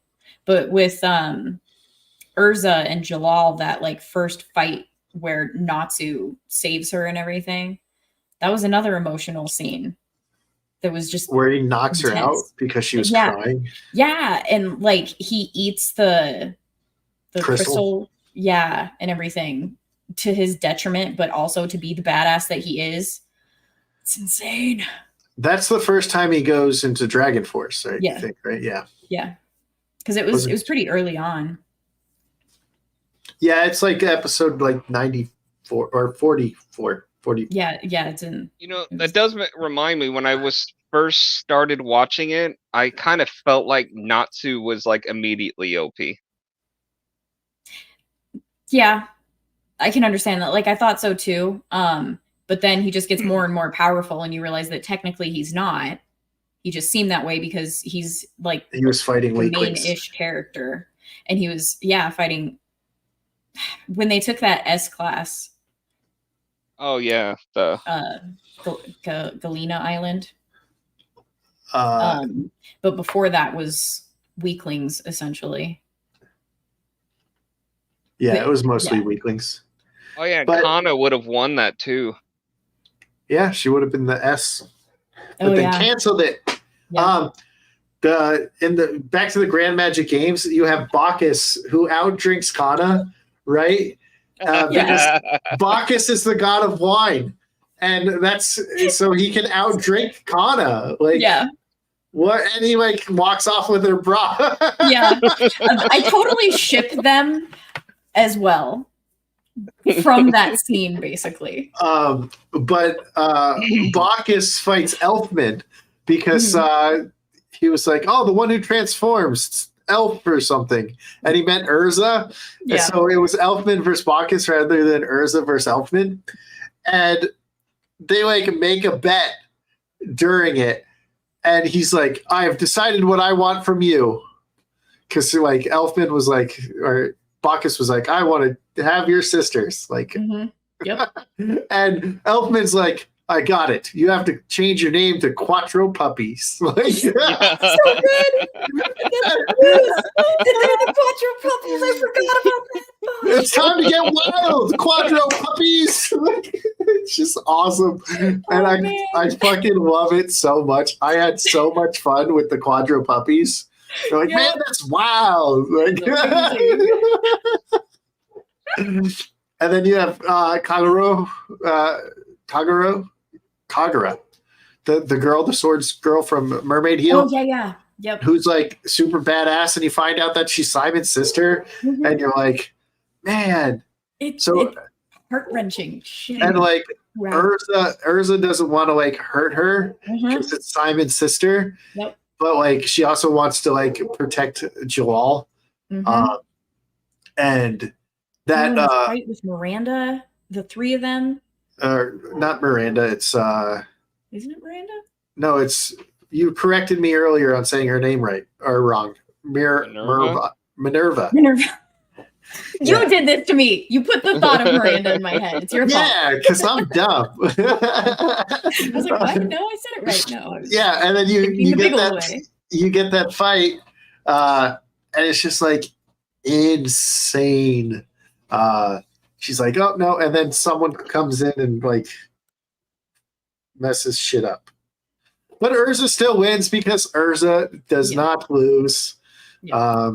But with Urza and Jalal, that like first fight where Natsu saves her and everything, that was another emotional scene. That was just where he knocks her intense. out because she was crying. Yeah, and like he eats the crystal, yeah, and everything to his detriment, but also to be the badass that he is. It's insane. That's the first time he goes into Dragon Force, I think, right? Yeah. Yeah. Because it was pretty early on. Yeah, it's like episode like 94 or 44. 40. Yeah, it's in. You know, that does remind me when I was first started watching it, I kind of felt like Natsu was like immediately OP. Yeah, I can understand that. Like I thought so too. But then he just gets more and more powerful, and you realize that technically he's not. He just seemed that way because he's like he was fighting the weaklings. main-ish character, and he was fighting when they took that S class. Oh yeah, the Galena Island. But before that was weaklings essentially. Yeah, it was mostly weaklings. Oh yeah, Kana would have won that too. Yeah, she would have been the S, but they canceled it. Yeah. In the back to the Grand Magic Games, you have Bacchus who outdrinks Kana, right? Because Bacchus is the god of wine, and that's so he can outdrink Kana. Like, what? And he like walks off with her bra. Yeah, I totally ship them as well from that scene, basically. But Bacchus fights Elfman because he was like, "Oh, the one who transforms." Elf or something, and he meant Urza. Yeah. So it was Elfman versus Bacchus rather than Urza versus Elfman. And they like make a bet during it. And he's like, I have decided what I want from you. Because like Elfman was like, or Bacchus was like, I want to have your sisters. Like, Yep. And Elfman's like, I got it. You have to change your name to Quattro Puppies. Like, So good. The Quattro Puppies. I forgot about that. It's time to get wild, Quattro Puppies. It's just awesome, and I fucking love it so much. I had so much fun with the Quattro Puppies. They're like, man, that's wild. Like, and then you have Kagura, the girl, the swords girl from Mermaid Heel. Oh yeah. Yep. Who's like super badass, and you find out that she's Simon's sister, and you're like, man. It's So heart wrenching shit. and like Right. Urza doesn't want to like hurt her because it's Simon's sister. Yep. But like she also wants to like protect Jalal. And that fight with Miranda, the three of them. not Miranda, it's Isn't it Miranda? no, it's you corrected me earlier on saying her name right or wrong. Minerva. You did this to me. You put the thought of Miranda in my head. It's your fault. Yeah, because I'm dumb. I was like, what? No, I said it right. No. Yeah, and then you get that fight, and it's just like insane. She's like, oh no, and then someone comes in and like messes shit up. But Urza still wins because Urza does not lose. Yeah.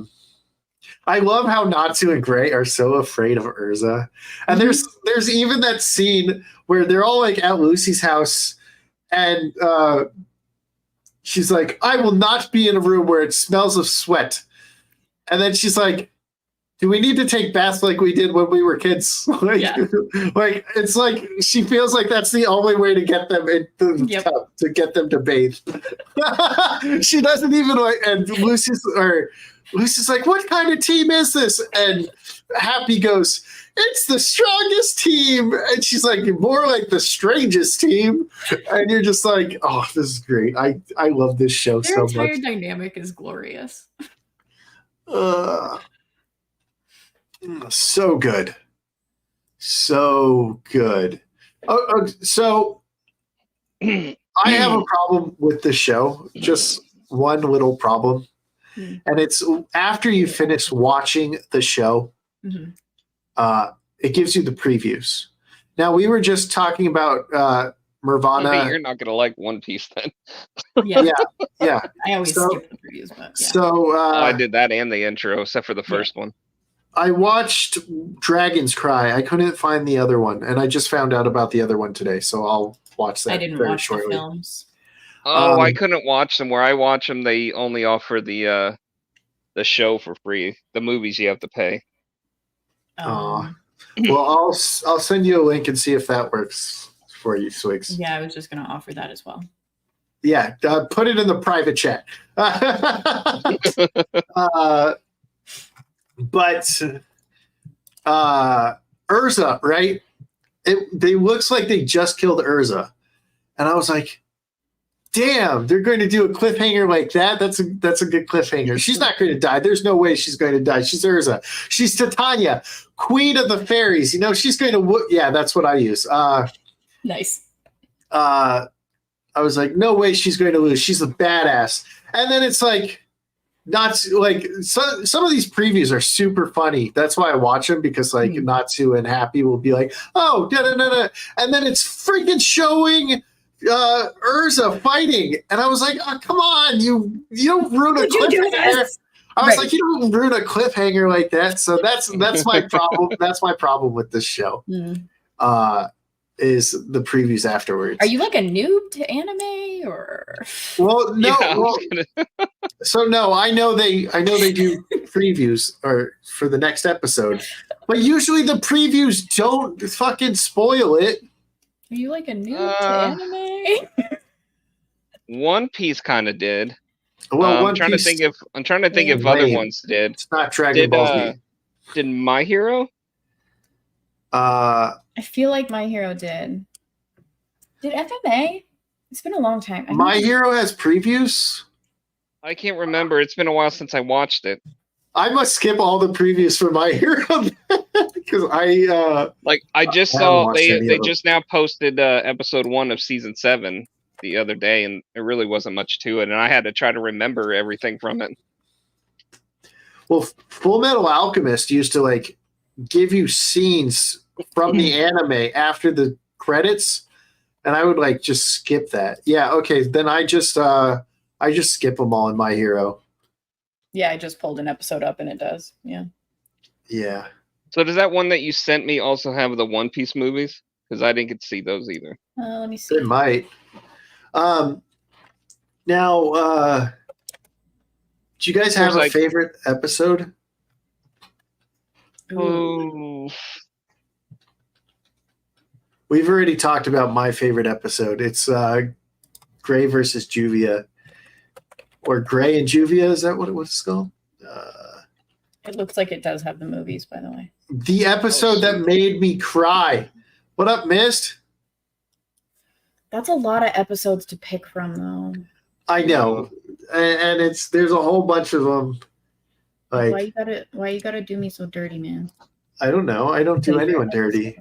I love how Natsu and Gray are so afraid of Urza. And there's even that scene where they're all like at Lucy's house and she's like, I will not be in a room where it smells of sweat. And then she's like, do we need to take baths like we did when we were kids? Like it's like she feels like that's the only way to get them into the tub, to get them to bathe. She doesn't even like, and Lucy's like, what kind of team is this? And Happy goes, it's the strongest team. And she's like, more like the strangest team. And you're just like, oh, this is great. I love this show so much. Their entire dynamic is glorious. So good. So good. So I have a problem with the show. Just one little problem. And it's after you finish watching the show, it gives you the previews. Now, we were just talking about Nirvana. Maybe you're not going to like One Piece then. Yeah. I always skip the previews, but So I did that and the intro, except for the first one. I watched Dragon's Cry. I couldn't find the other one, and I just found out about the other one today, so I'll watch that. I didn't watch the films. Oh, I couldn't watch them. Where I watch them, they only offer the show for free. The movies you have to pay. Well, I'll send you a link and see if that works for you, Swigs. Yeah, I was just going to offer that as well. Yeah, put it in the private chat. But Urza, right? They looks like they just killed Urza, and I was like, "Damn, they're going to do a cliffhanger like that. That's a good cliffhanger. She's not going to die. There's no way she's going to die. She's Urza. She's Titania, Queen of the Fairies. You know, she's going to. Yeah, that's what I use. Nice. I was like, no way she's going to lose. She's a badass. And then it's like. Natsu, like some of these previews are super funny. That's why I watch them, because like Natsu and Happy will be like, oh, and then it's freaking showing Urza fighting, and I was like, oh, come on, you don't ruin a cliffhanger. I was like, you don't ruin a cliffhanger like that. So that's my problem. That's my problem with this show. Is the previews afterwards. Are you like a noob to anime or? Well, no. So no, I know they do previews or for the next episode, but usually the previews don't fucking spoil it. Are you like a noob to anime? One Piece kind of did. Well, I'm trying to think if other ones did. It's not Dragon Ball Z. Did My Hero? I feel like My Hero did. Did FMA? It's been a long time. My Hero has previews? I can't remember. It's been a while since I watched it. I must skip all the previews for My Hero because I just saw they just now posted episode 1 of season 7 the other day, and it really wasn't much to it, and I had to try to remember everything from it. Well, Full Metal Alchemist used to like give you scenes from the anime after the credits, and I would like just skip that. Yeah, okay, then I just skip them all in My Hero. Yeah, I just pulled an episode up and it does. Yeah. Yeah. So does that one that you sent me also have the One Piece movies? Because I didn't get to see those either. Let me see. It might. Now, do you guys have a favorite episode? Oh, We've already talked about my favorite episode. It's Gray versus Juvia, or Gray and Juvia. Is that what it's called? It looks like it does have the movies, by the way. The episode that made me cry. What up, Mist? That's a lot of episodes to pick from, though. I know, and there's a whole bunch of them. Like, why you gotta do me so dirty, man? I don't know. I don't do anyone dirty.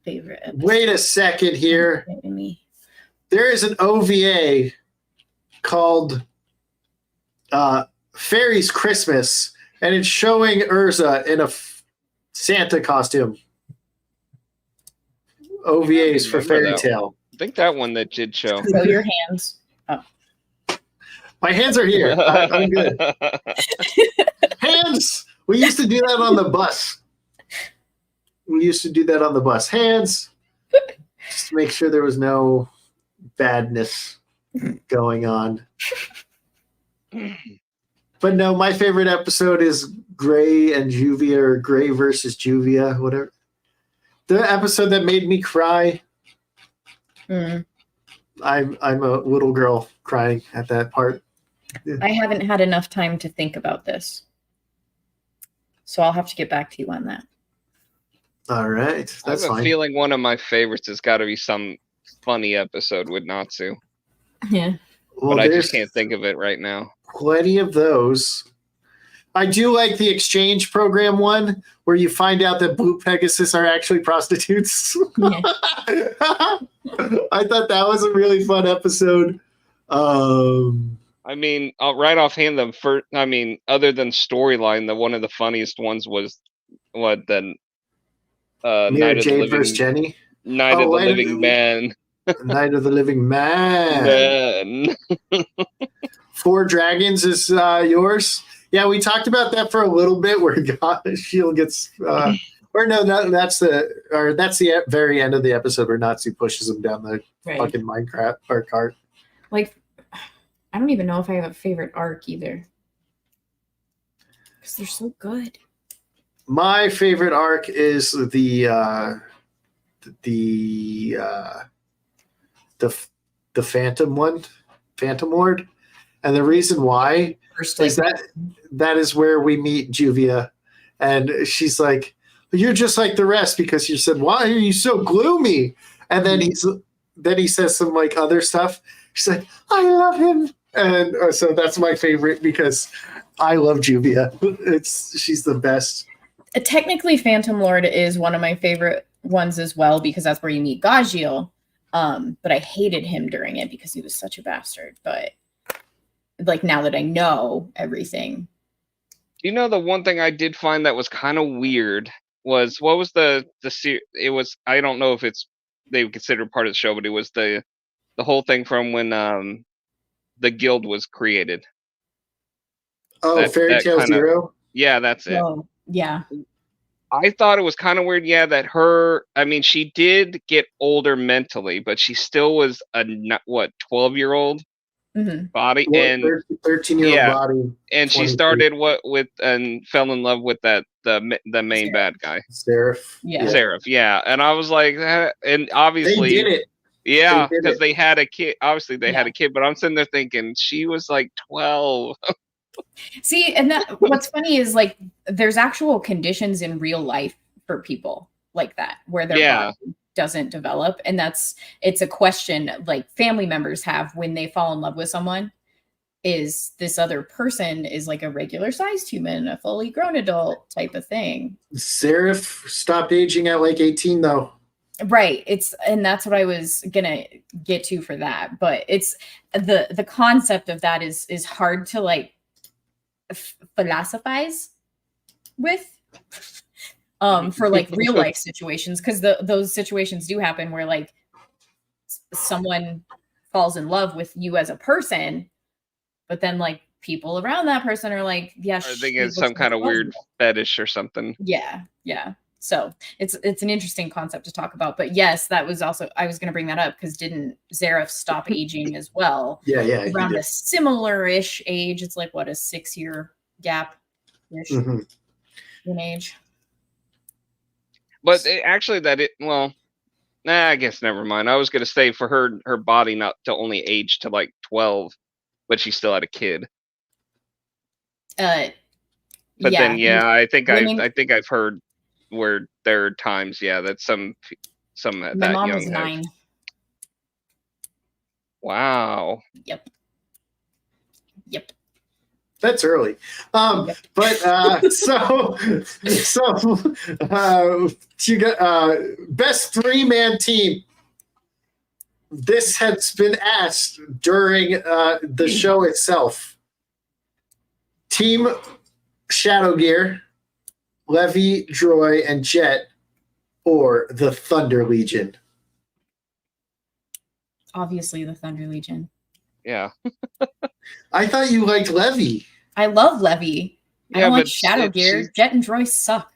Favorite episode. Wait a second here. There is an OVA called Fairy's Christmas, and it's showing Urza in a Santa costume. OVAs for Fairy Tale. I think that one that did show. Show your hands. Oh. My hands are here. I'm good. Hands! We used to do that on the bus. Hands. Just to make sure there was no badness going on. But no, my favorite episode is Gray and Juvia, or Gray versus Juvia, whatever. The episode that made me cry. I'm a little girl crying at that part. Yeah. I haven't had enough time to think about this, so I'll have to get back to you on that. All right, that's I have fine. a feeling one of my favorites has got to be some funny episode with Natsu. Yeah. Well, but I just can't think of it right now. Plenty of those. I do like the exchange program one where you find out that Blue Pegasus are actually prostitutes. Yeah. I thought that was a really fun episode. I mean, right offhand, other than storyline, one of the funniest ones was Night of Jade versus Jenny. Night of the Living Man. Night of the Living Man. Four Dragons is yours. Yeah, we talked about that for a little bit, where Shield gets, that's the very end of the episode where Natsu pushes him down the fucking Minecraft or cart. Like, I don't even know if I have a favorite arc either, because they're so good. My favorite arc is the Phantom one, Phantom Lord, and the reason why is that is where we meet Juvia, and she's like, "You're just like the rest," because you said, "Why are you so gloomy?" And then he says some like other stuff. She's like, "I love him," and so that's my favorite because I love Juvia. She's the best. Technically, Phantom Lord is one of my favorite ones as well, because that's where you meet Gajiel. But I hated him during it because he was such a bastard. But like, now that I know everything. You know, the one thing I did find that was kind of weird was, what was it was, I don't know if they would consider part of the show, but it was the whole thing from when the guild was created. Oh, Fairy Tale Zero? Yeah, that's it. Oh, yeah. I thought it was kind of weird, she did get older mentally, but she still was a 12-year-old body, and 13-year-old body, and she started and fell in love with the main bad guy, Seraph. Seraph, and I was like, and obviously they did it. Yeah, because they had a kid. Obviously, they had a kid, but I'm sitting there thinking she was like 12. See, and what's funny is, like, there's actual conditions in real life for people like that where their body doesn't develop, and it's a question like family members have when they fall in love with someone. Is this other person is like a regular sized human, a fully grown adult type of thing? Seraph stopped aging at like 18, though. Right. And that's what I was gonna get to for that. But it's the concept of that is hard to like philosophize with for like real life situations, because those situations do happen where like someone falls in love with you as a person, but then like people around that person are like, yeah, I think it's some kind of weird fetish or something. Yeah. So it's an interesting concept to talk about. But yes, that was also, I was going to bring that up, because didn't Seraph stop aging as well? Yeah. Around a similar-ish age. It's like, what, a 6-year gap-ish in age. But actually, nah, I guess never mind. I was gonna say for her body not to only age to like 12, but she still had a kid. But then, yeah, I think women, I think I've heard where there are times, yeah, that some at my that mom young was 9. Wow. Yep. That's early. Yep. But so you got best 3-man team. This has been asked during the show itself. Team Shadowgear, Levi, Droy, and Jet, or the Thunder Legion. Obviously, the Thunder Legion. Yeah. I thought you liked Levi. I love Levi. I don't like but Shadowgear. Jet and Droy suck.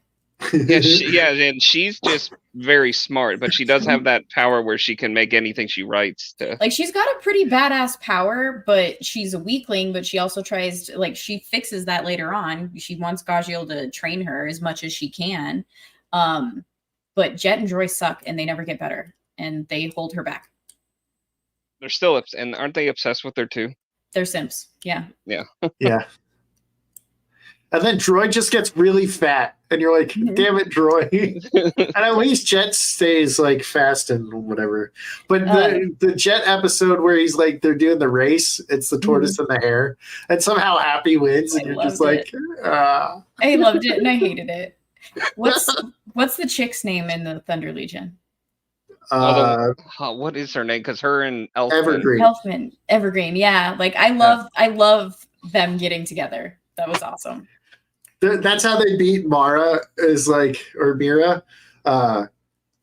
Yeah, and she's just very smart, but she does have that power where she can make anything she writes to. Like, she's got a pretty badass power, but she's a weakling, but she also tries to, like, she fixes that later on. She wants Gajiel to train her as much as she can. But Jet and Droy suck, and they never get better, and they hold her back. They're still and aren't they obsessed with her too? They're simps. Yeah. Yeah. Yeah. And then Droid just gets really fat, and you're like, damn it, Droid. And at least Jet stays like fast and whatever. But the Jet episode where he's like, they're doing the race, it's the tortoise and the hare, and somehow Happy wins, and you're just like, I loved it and I hated it. What's the chick's name in the Thunder Legion? What is her name? Because her and Evergreen. Yeah, like I love them getting together. That was awesome. That's how they beat Mara. Is like, or Mira.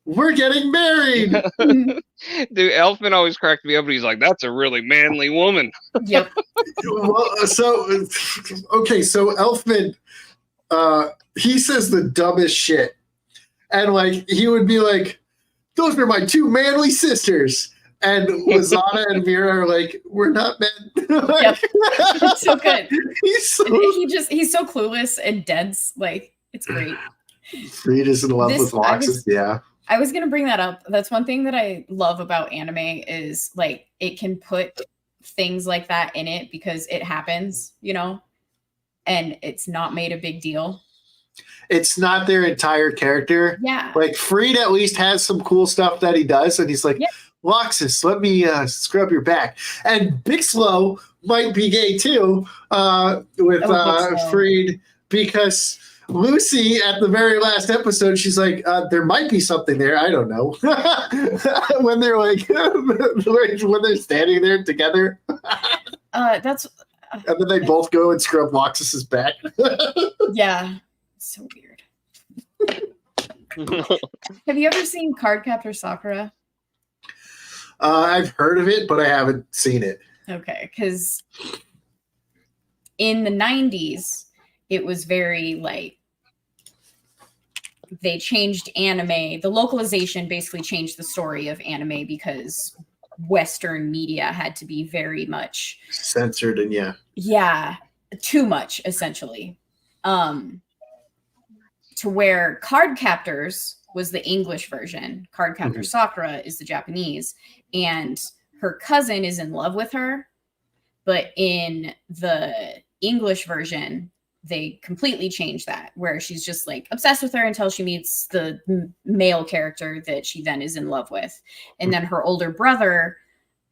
We're getting married. Dude, Elfman always cracked me up, and he's like, "That's a really manly woman." Yep. Well, so Elfman, he says the dumbest shit, and like he would be like, "Those are my 2 manly sisters." And Lazana and Mira are like, we're not men. Like, yep. It's so good. He's so clueless and dense. Like, it's great. Freed is in love with Loxus. Yeah. I was gonna bring that up. That's one thing that I love about anime is like it can put things like that in it because it happens, you know, and it's not made a big deal. It's not their entire character. Yeah. Like Freed at least has some cool stuff that he does, and he's like, Loxus, let me scrub your back. And Bixlow might be gay too with Freed, because Lucy at the very last episode, she's like, there might be something there. I don't know. When they're like, when they're standing there together. And then they both go and scrub Loxus's back. Yeah. So weird. Have you ever seen Cardcaptor Sakura? I've heard of it, but I haven't seen it. Okay, because in the 90s, it was very like they changed anime. The localization basically changed the story of anime because Western media had to be very much censored and too much essentially. To where Cardcaptors was the English version. Cardcaptor Sakura is the Japanese, and her cousin is in love with her. But in the English version, they completely changed that, where she's just like obsessed with her until she meets the male character that she then is in love with. And then her older brother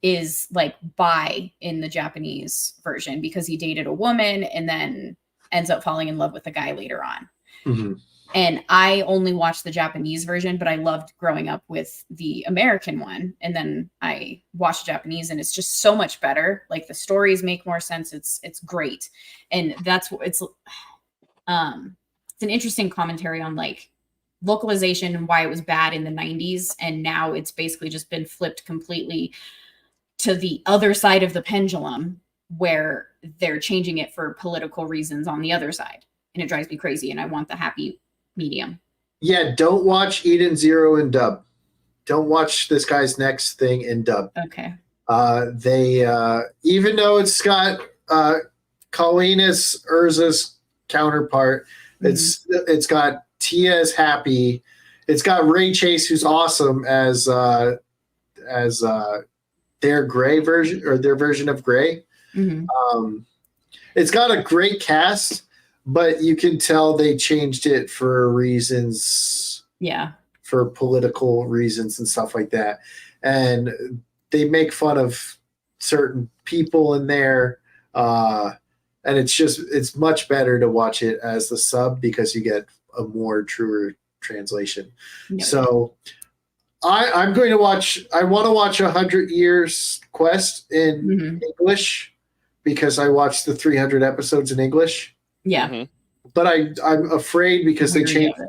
is like bi in the Japanese version because he dated a woman and then ends up falling in love with a guy later on. Mm-hmm. And I only watched the Japanese version, but I loved growing up with the American one. And then I watched Japanese, and it's just so much better. Like the stories make more sense. It's great. And that's what it's an interesting commentary on like localization and why it was bad in the 90s. And now it's basically just been flipped completely to the other side of the pendulum, where they're changing it for political reasons on the other side. And it drives me crazy. And I want the happy medium. Yeah, don't watch Eden Zero in dub. Don't watch this guy's next thing in dub. Okay. They even though it's got Colleen as Urza's counterpart, it's got Tia as Happy, it's got Ray Chase, who's awesome as their Gray version or their version of Gray. It's got a great cast, but you can tell they changed it for reasons. Yeah. For political reasons and stuff like that. And they make fun of certain people in there. And it's much better to watch it as the sub because you get a more truer translation. No. So I want to watch 100 Years Quest in English because I watched the 300 episodes in English. Yeah. But I'm afraid because they changed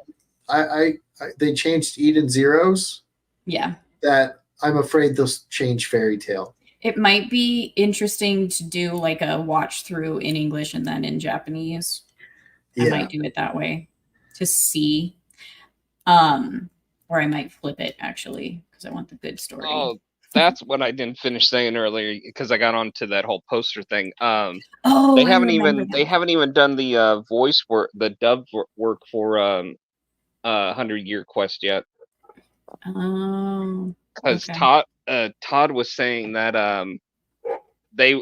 they changed Eden Zeros. Yeah. That I'm afraid they'll change Fairy Tale. It might be interesting to do like a watch through in English and then in Japanese. I might do it that way to see. Or I might flip it actually because I want the good story. Oh, that's what I didn't finish saying earlier because I got onto that whole poster thing. They haven't even done the voice work, the dub work for 100-Year Quest yet. Oh, because okay. Todd was saying that they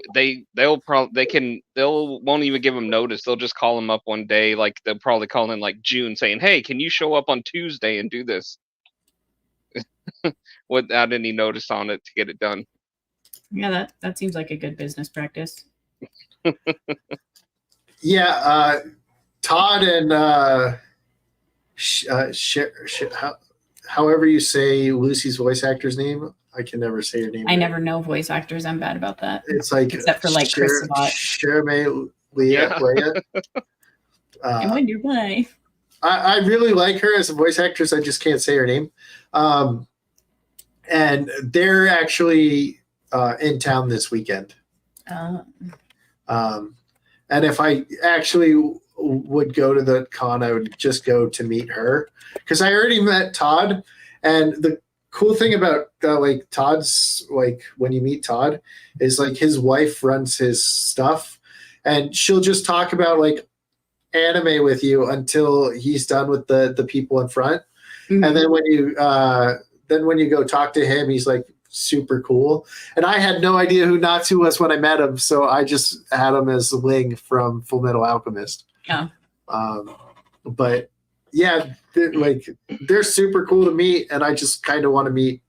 won't even give him notice. They'll just call him up one day, like they'll probably call in like June, saying, "Hey, can you show up on Tuesday and do this?" Without any notice on it to get it done. Yeah, that seems like a good business practice. Yeah, Todd and however you say Lucy's voice actor's name, I can never say her name. I never know voice actors. I'm bad about that. It's like except for like Chris Sabat. Shermae Leah. I wonder why. I really like her as a voice actress. I just can't say her name. And they're actually in town this weekend. And if I actually would go to the con, I would just go to meet her because I already met Todd. And the cool thing about like Todd's, like when you meet Todd, is like his wife runs his stuff, and she'll just talk about like anime with you until he's done with the people in front. And then when you go talk to him, he's like super cool. And I had no idea who Natsu was when I met him, so I just had him as Ling from Full Metal Alchemist. Yeah. But yeah, they're super cool to meet, and I just kind of want to meet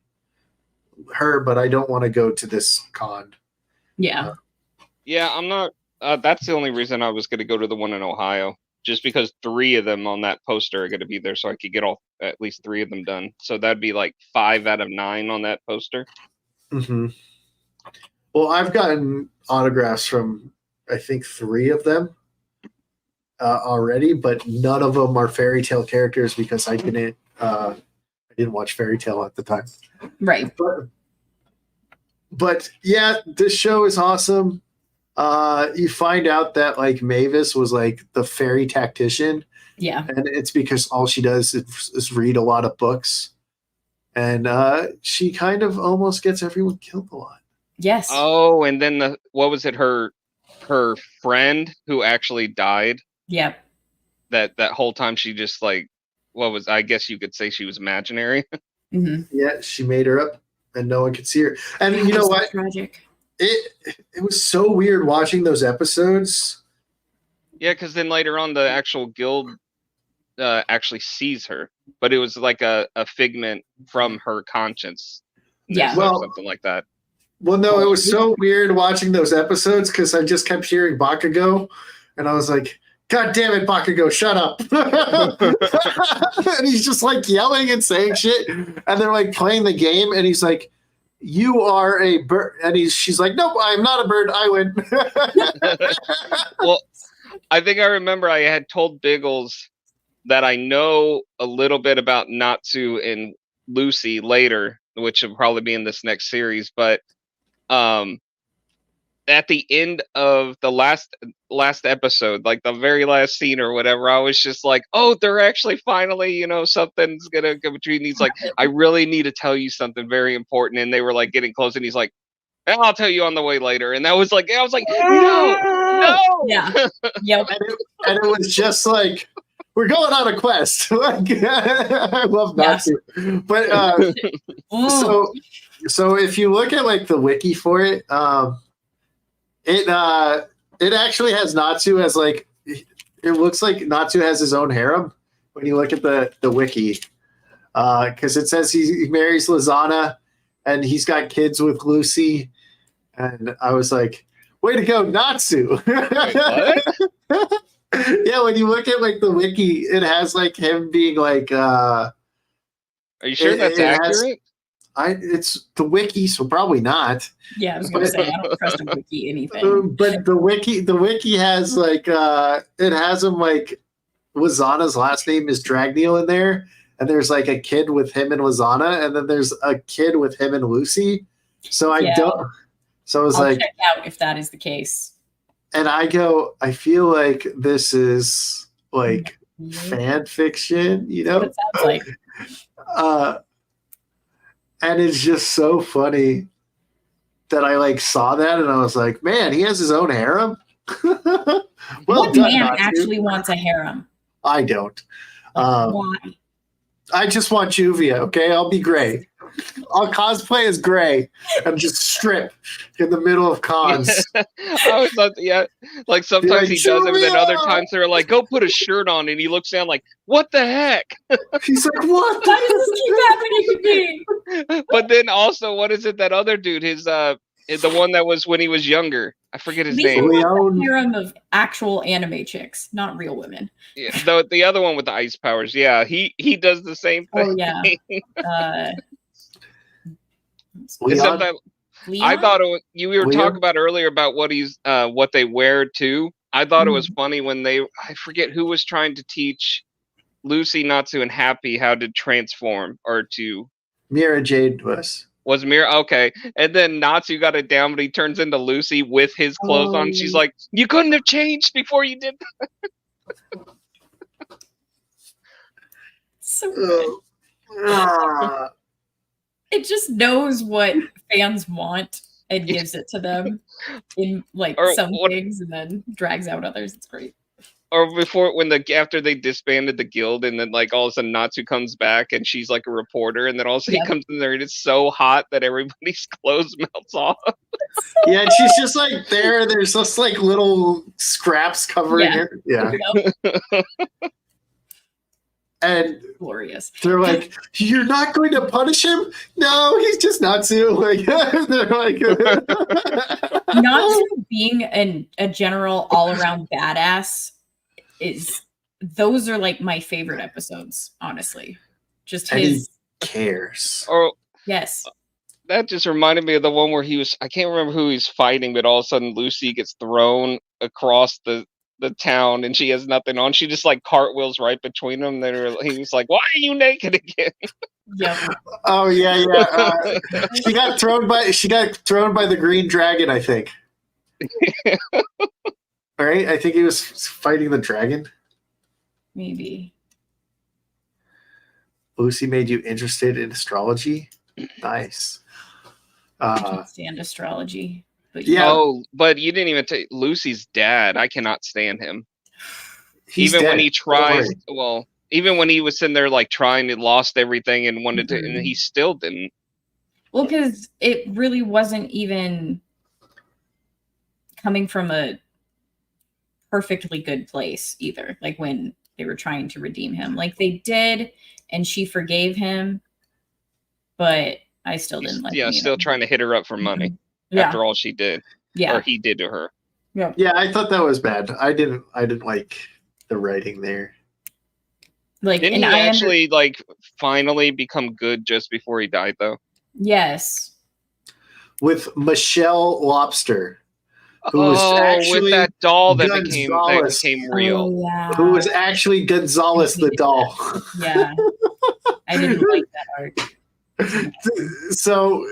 her, but I don't want to go to this con. Yeah. Yeah, I'm not. That's the only reason I was going to go to the one in Ohio, just because 3 of them on that poster are going to be there, so I could get at least 3 of them done. So that'd be like 5 out of 9 on that poster. Mm-hmm. Well, I've gotten autographs from I think 3 of them already, but none of them are Fairy Tale characters because I didn't watch Fairy Tale at the time. Right. But yeah, this show is awesome. You find out that like Mavis was like the fairy tactician. Yeah. And it's because all she does is read a lot of books. And she kind of almost gets everyone killed a lot. Yes. Oh, and then what was it? Her friend who actually died. Yep. That whole time she just like, I guess you could say she was imaginary. Mm-hmm. Yeah, she made her up and no one could see her. And you know what? Tragic. It was so weird watching those episodes. Yeah, because then later on the actual guild actually sees her, but it was like a figment from her conscience. Yeah. Well, something like that. Well, no, it was so weird watching those episodes because I just kept hearing Bakugo, and I was like, God damn it, Bakugo, shut up. And he's just like yelling and saying shit, and they're like playing the game, and he's like, you are a bird, and she's like, nope, I'm not a bird, I win. Well, I think I remember I had told Biggles that I know a little bit about Natsu and Lucy later, which will probably be in this next series, but at the end of the last episode, like the very last scene or whatever, I was just like, oh, they're actually finally, something's gonna go between. He's like, I really need to tell you something very important, and they were like getting close, and he's like, I'll tell you on the way later, and that was like, I was like, no, Yeah. Yep. And it was just like we're going on a quest. Like, I love Natsu, but so if you look at like the wiki for it, it actually has Natsu as like, it looks like Natsu has his own harem when you look at the wiki, because it says he marries Lizana and he's got kids with Lucy, and I was like, way to go, Natsu. Wait, what? Yeah, when you look at like the wiki, it has like him being like Are you sure that's accurate? It's the wiki, so probably not. Yeah, I was gonna say I don't trust a wiki anything. But the wiki has like it has him like Lizana's last name is Dragneel in there, and there's like a kid with him and Lizana, and then there's a kid with him and Lucy. So I don't. So I was I'll like, check out if that is the case. and I go, I feel like this is like fan fiction, you know? What it sounds like. And it's just so funny that I like saw that and I was like, man, he has his own harem. What man actually wants a harem? I don't. Why? I just want Juvia. Okay, I'll be gray. I'll cosplay as gray and just strip in the middle of cons. I always thought, yeah, like sometimes he does it, but then other times they're like, "Go put a shirt on," and he looks down like, "What the heck?" He's like, "What? Why does this keep happening to me?" But then also, what is it? That other dude, the one that was when he was younger. I forget his name. A harem of actual anime chicks, not real women. Yeah, the other one with the ice powers. Yeah, he does the same thing. Oh yeah. Except that I thought it was, we were talking about earlier about what they wear too. I thought it was funny when I forget who was trying to teach Lucy, Natsu, and Happy how to transform or to. Mira Jade was Mira okay, and then Natsu got it down, but he turns into Lucy with his clothes on. She's like, "You couldn't have changed before you did that." So good. It just knows what fans want and gives it to them in like some things, and then drags out others. It's great. Or after they disbanded the guild, and then like all of a sudden Natsu comes back and she's like a reporter, and then all of a sudden he comes in there and it's so hot that everybody's clothes melts off. Yeah, and she's just like there. There's just like little scraps covering her. Yeah. And glorious. They're like, "You're not going to punish him? No, he's just Natsu." Like, they're like, Natsu being a general all-around badass those are like my favorite episodes, honestly. Just his cares. Or yes. That just reminded me of the one where I can't remember who he's fighting, but all of a sudden Lucy gets thrown across the town and she has nothing on. She just like cartwheels right between them. He's like, "Why are you naked again?" Yeah. Oh yeah. She got thrown by the green dragon, I think. All right, I think he was fighting the dragon. Maybe. Lucy made you interested in astrology? Nice. I can't stand astrology. But yeah. Oh, but you didn't even take Lucy's dad. I cannot stand him. Even when he tries, even when he was sitting there like trying, he lost everything and wanted to, and he still didn't. Well, because it really wasn't even coming from a perfectly good place either. Like when they were trying to redeem him, like they did, and she forgave him, but I still didn't like. Yeah, still trying to hit her up for money after all she did. Yeah, or he did to her. Yeah, I thought that was bad. I didn't like the writing there. Like, didn't he actually like finally become good just before he died though? Yes. With Michelle Lobster. Who was actually with that doll that became real. Oh, yeah. Who was actually Gonzalez the doll. Yeah. I didn't like that art. So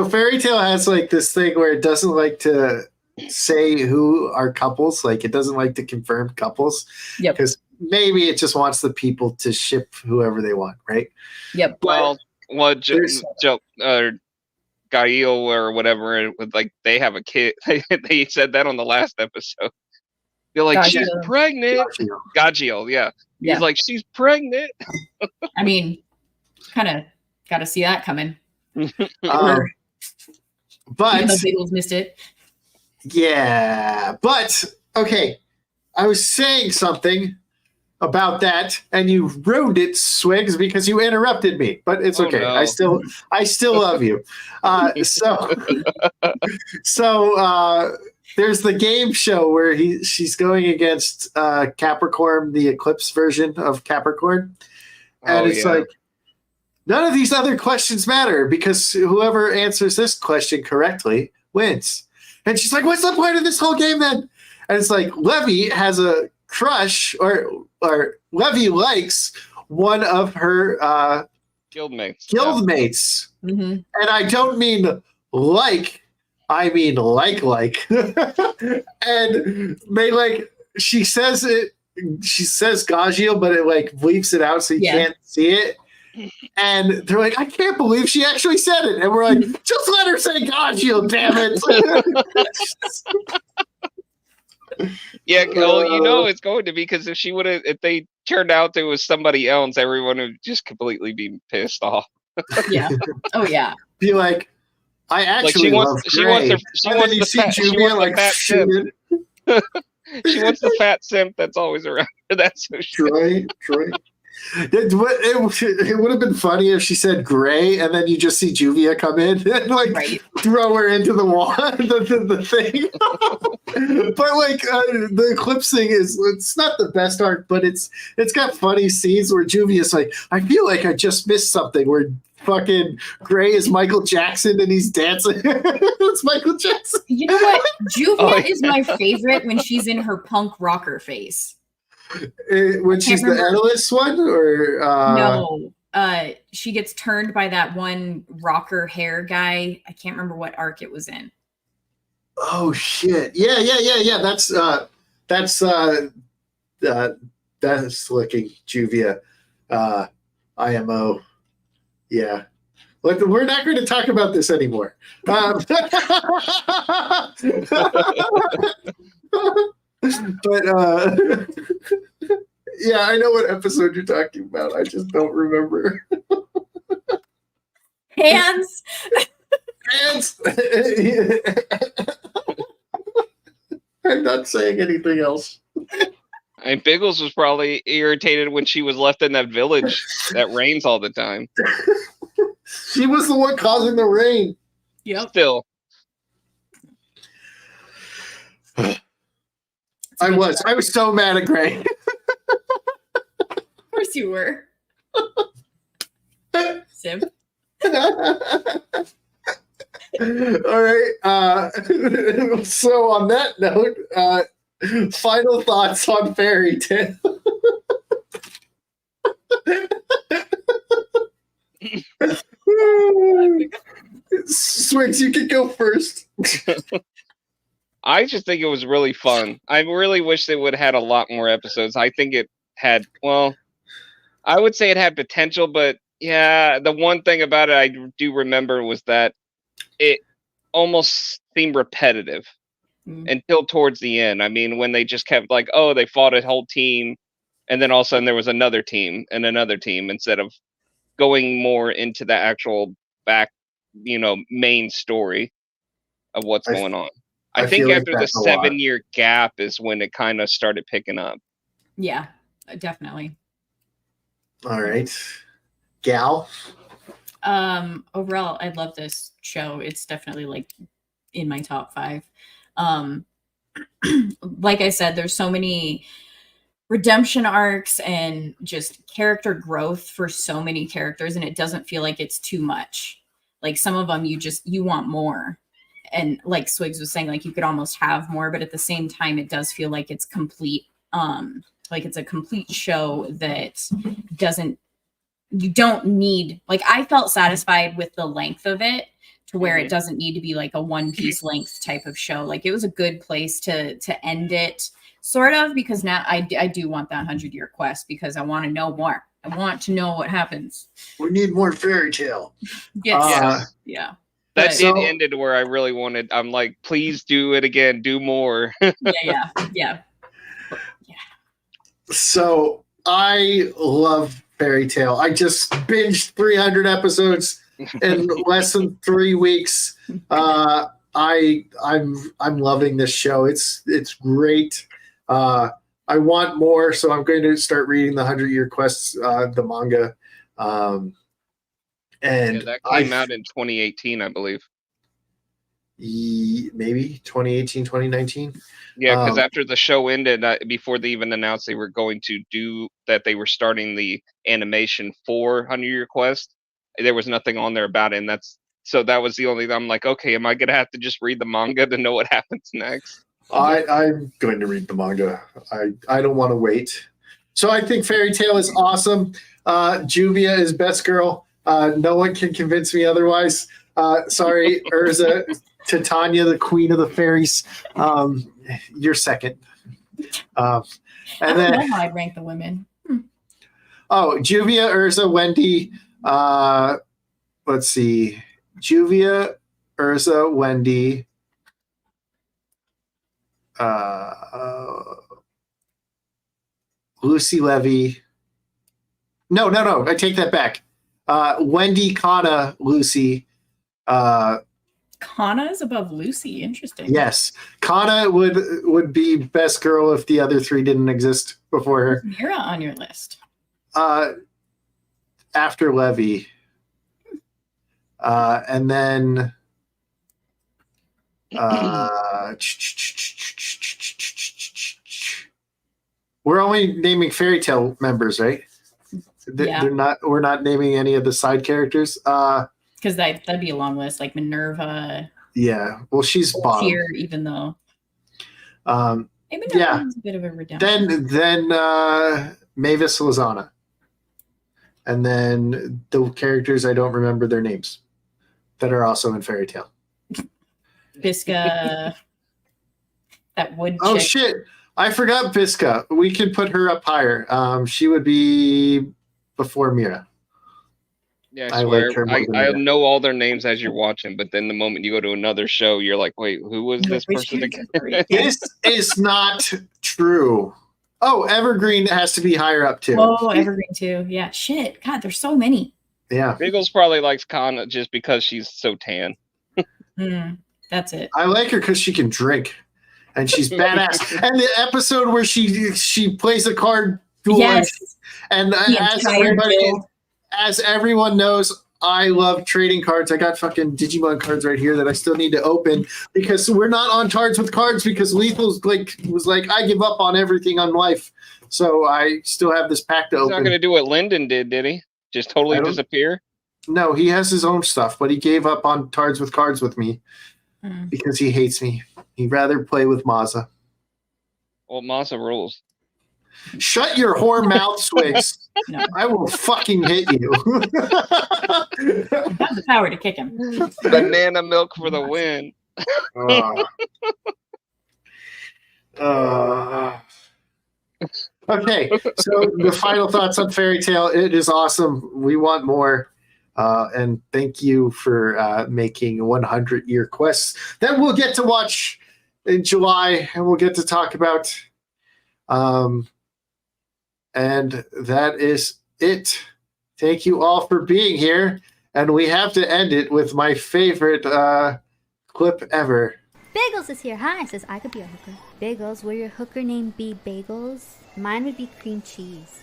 Fairy Tail has like this thing where it doesn't like to say who are couples. Like it doesn't like to confirm couples. Yep. Because maybe it just wants the people to ship whoever they want, right? Yep. Gael or whatever, like they have a kid. They said that on the last episode. They're like, Gotcha. she's pregnant. Gagiel, yeah. Yeah. He's like, she's pregnant. I mean, kind of got to see that coming. But Even though Biggles missed it. yeah, but okay. I was saying something about that, and you ruined it, Swigs, because you interrupted me. But it's okay. No. I still love you. So there's the game show where she's going against Capricorn, the Eclipse version of Capricorn, and it's like none of these other questions matter because whoever answers this question correctly wins. And she's like, "What's the point of this whole game then?" And it's like Levy has a crush, or Levy likes one of her guildmates. Mm-hmm. And I don't mean like, I mean like. And they like, she says Gagiel, but it like bleeps it out so you can't see it. And they're like, I can't believe she actually said it. And we're like, just let her say Gagiel, damn it. Yeah, well, it's going to be because if they turned out there was somebody else, everyone would just completely be pissed off. Yeah. Oh yeah. Be like, I actually love Gray. She wants the fat simp that's always around her. That's so Troy. It would have been funny if she said Gray and then you just see Juvia come in and like throw her into the wall, the thing. But like the Eclipse thing it's not the best arc, but it's got funny scenes where Juvia's like, I feel like I just missed something where fucking Gray is Michael Jackson and he's dancing. It's Michael Jackson. You know what? Juvia is my favorite when she's in her punk rocker face. When she's the endless one, or no, she gets turned by that one rocker hair guy. I can't remember what arc it was in. Oh shit! Yeah. That's looking Juvia, IMO. Yeah. Look, we're not going to talk about this anymore. But yeah, I know what episode you're talking about. I just don't remember. Hands. I'm not saying anything else. And Biggles was probably irritated when she was left in that village that rains all the time. She was the one causing the rain. Yep. Still. I was so mad at Gray. Of course you were. Sim. All right. So on that note, final thoughts on Fairy Tale. Swigs, you can go first. I just think it was really fun. I really wish they would have had a lot more episodes. I think it had, well, I would say it had potential, but yeah, the one thing about it I do remember was that it almost seemed repetitive until towards the end. I mean, when they just kept like, oh, they fought a whole team, and then all of a sudden there was another team and another team instead of going more into the actual back, main story of what's going on. I think after the 7-year gap is when it kind of started picking up. Yeah, definitely. All right. Gal? Overall, I love this show. It's definitely like in my top 5. Like I said, there's so many redemption arcs and just character growth for so many characters, and it doesn't feel like it's too much. Like some of them you want more. And like Swigs was saying, like you could almost have more, but at the same time, it does feel like it's complete. Like it's a complete show that you don't need, like I felt satisfied with the length of it to where it doesn't need to be like a One Piece length type of show. Like it was a good place to end it, sort of, because now I do want that 100-year quest because I want to know more. I want to know what happens. We need more Fairy Tale. Yes. Yeah. That did ended where I really wanted. I'm like, please do it again. Do more. Yeah. So I love Fairy Tale. I just binged 300 episodes in less than 3 weeks. I'm loving this show. It's great. I want more, so I'm going to start reading the 100-Year Quest, the manga. And that came out in 2018, I believe. Maybe 2018, 2019. Yeah, because after the show ended, before they even announced they were going to do that, they were starting the animation for 100-Year Quest. There was nothing on there about it, and that was the only. I'm like, okay, am I gonna have to just read the manga to know what happens next? I'm going to read the manga. I don't want to wait. So I think Fairy Tale is awesome. Juvia is best girl. No one can convince me otherwise. Sorry, Urza, Titania, the queen of the fairies. You're second. And I don't then know how I'd rank the women. Juvia, Urza, Wendy. Let's see. Juvia, Urza, Wendy. Lucy Levy. No. I take that back. Wendy, Kana, Lucy. Kana is above Lucy. Interesting. Yes, Kana would be best girl if the other three didn't exist before her. Is Mira on your list? After Levy, and then we're only naming Fairy Tale members, right? Yeah. We're not naming any of the side characters. Because that'd be a long list, like Minerva. Yeah, well, she's bottom here, even though. Maybe yeah. A bit of a redemption. Then Mavis Lozana, and then the characters I don't remember their names that are also in Fairy Tale. Bisca, that wood. Oh chick. shit! I forgot Bisca. We could put her up higher. She would be before Mira. Yeah, I swear. I know all their names as you're watching, but then the moment you go to another show, you're like, wait, who was this person again? This is not true. Oh, Evergreen has to be higher up too. Oh, Evergreen too. Yeah, shit. God, there's so many. Yeah. Biggles probably likes Kana just because she's so tan. That's it. I like her because she can drink, and she's badass. And the episode where she plays a card duel, yes, and as everyone knows, I love trading cards. I got fucking Digimon cards right here that I still need to open because we're not on cards with cards because Lethal's was like, I give up on everything on life. So I still have this pack to open. He's not going to do what Lyndon did he? Just totally disappear? No, he has his own stuff, but he gave up on cards with me because he hates me. He'd rather play with Maza. Well, Maza rules. Shut your whore mouth, Swigs. No. I will fucking hit you. I have the power to kick him. Banana milk for the win. Okay, so the final thoughts on Fairy Tale. It is awesome. We want more. And thank you for making 100-Year Quests that we'll get to watch in July and we'll get to talk about. And that is it. Thank you all for being here. And we have to end it with my favorite clip ever. Biggles is here. Hi, says I could be a hooker. Biggles, will your hooker name be Bagels? Mine would be cream cheese.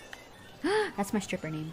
That's my stripper name.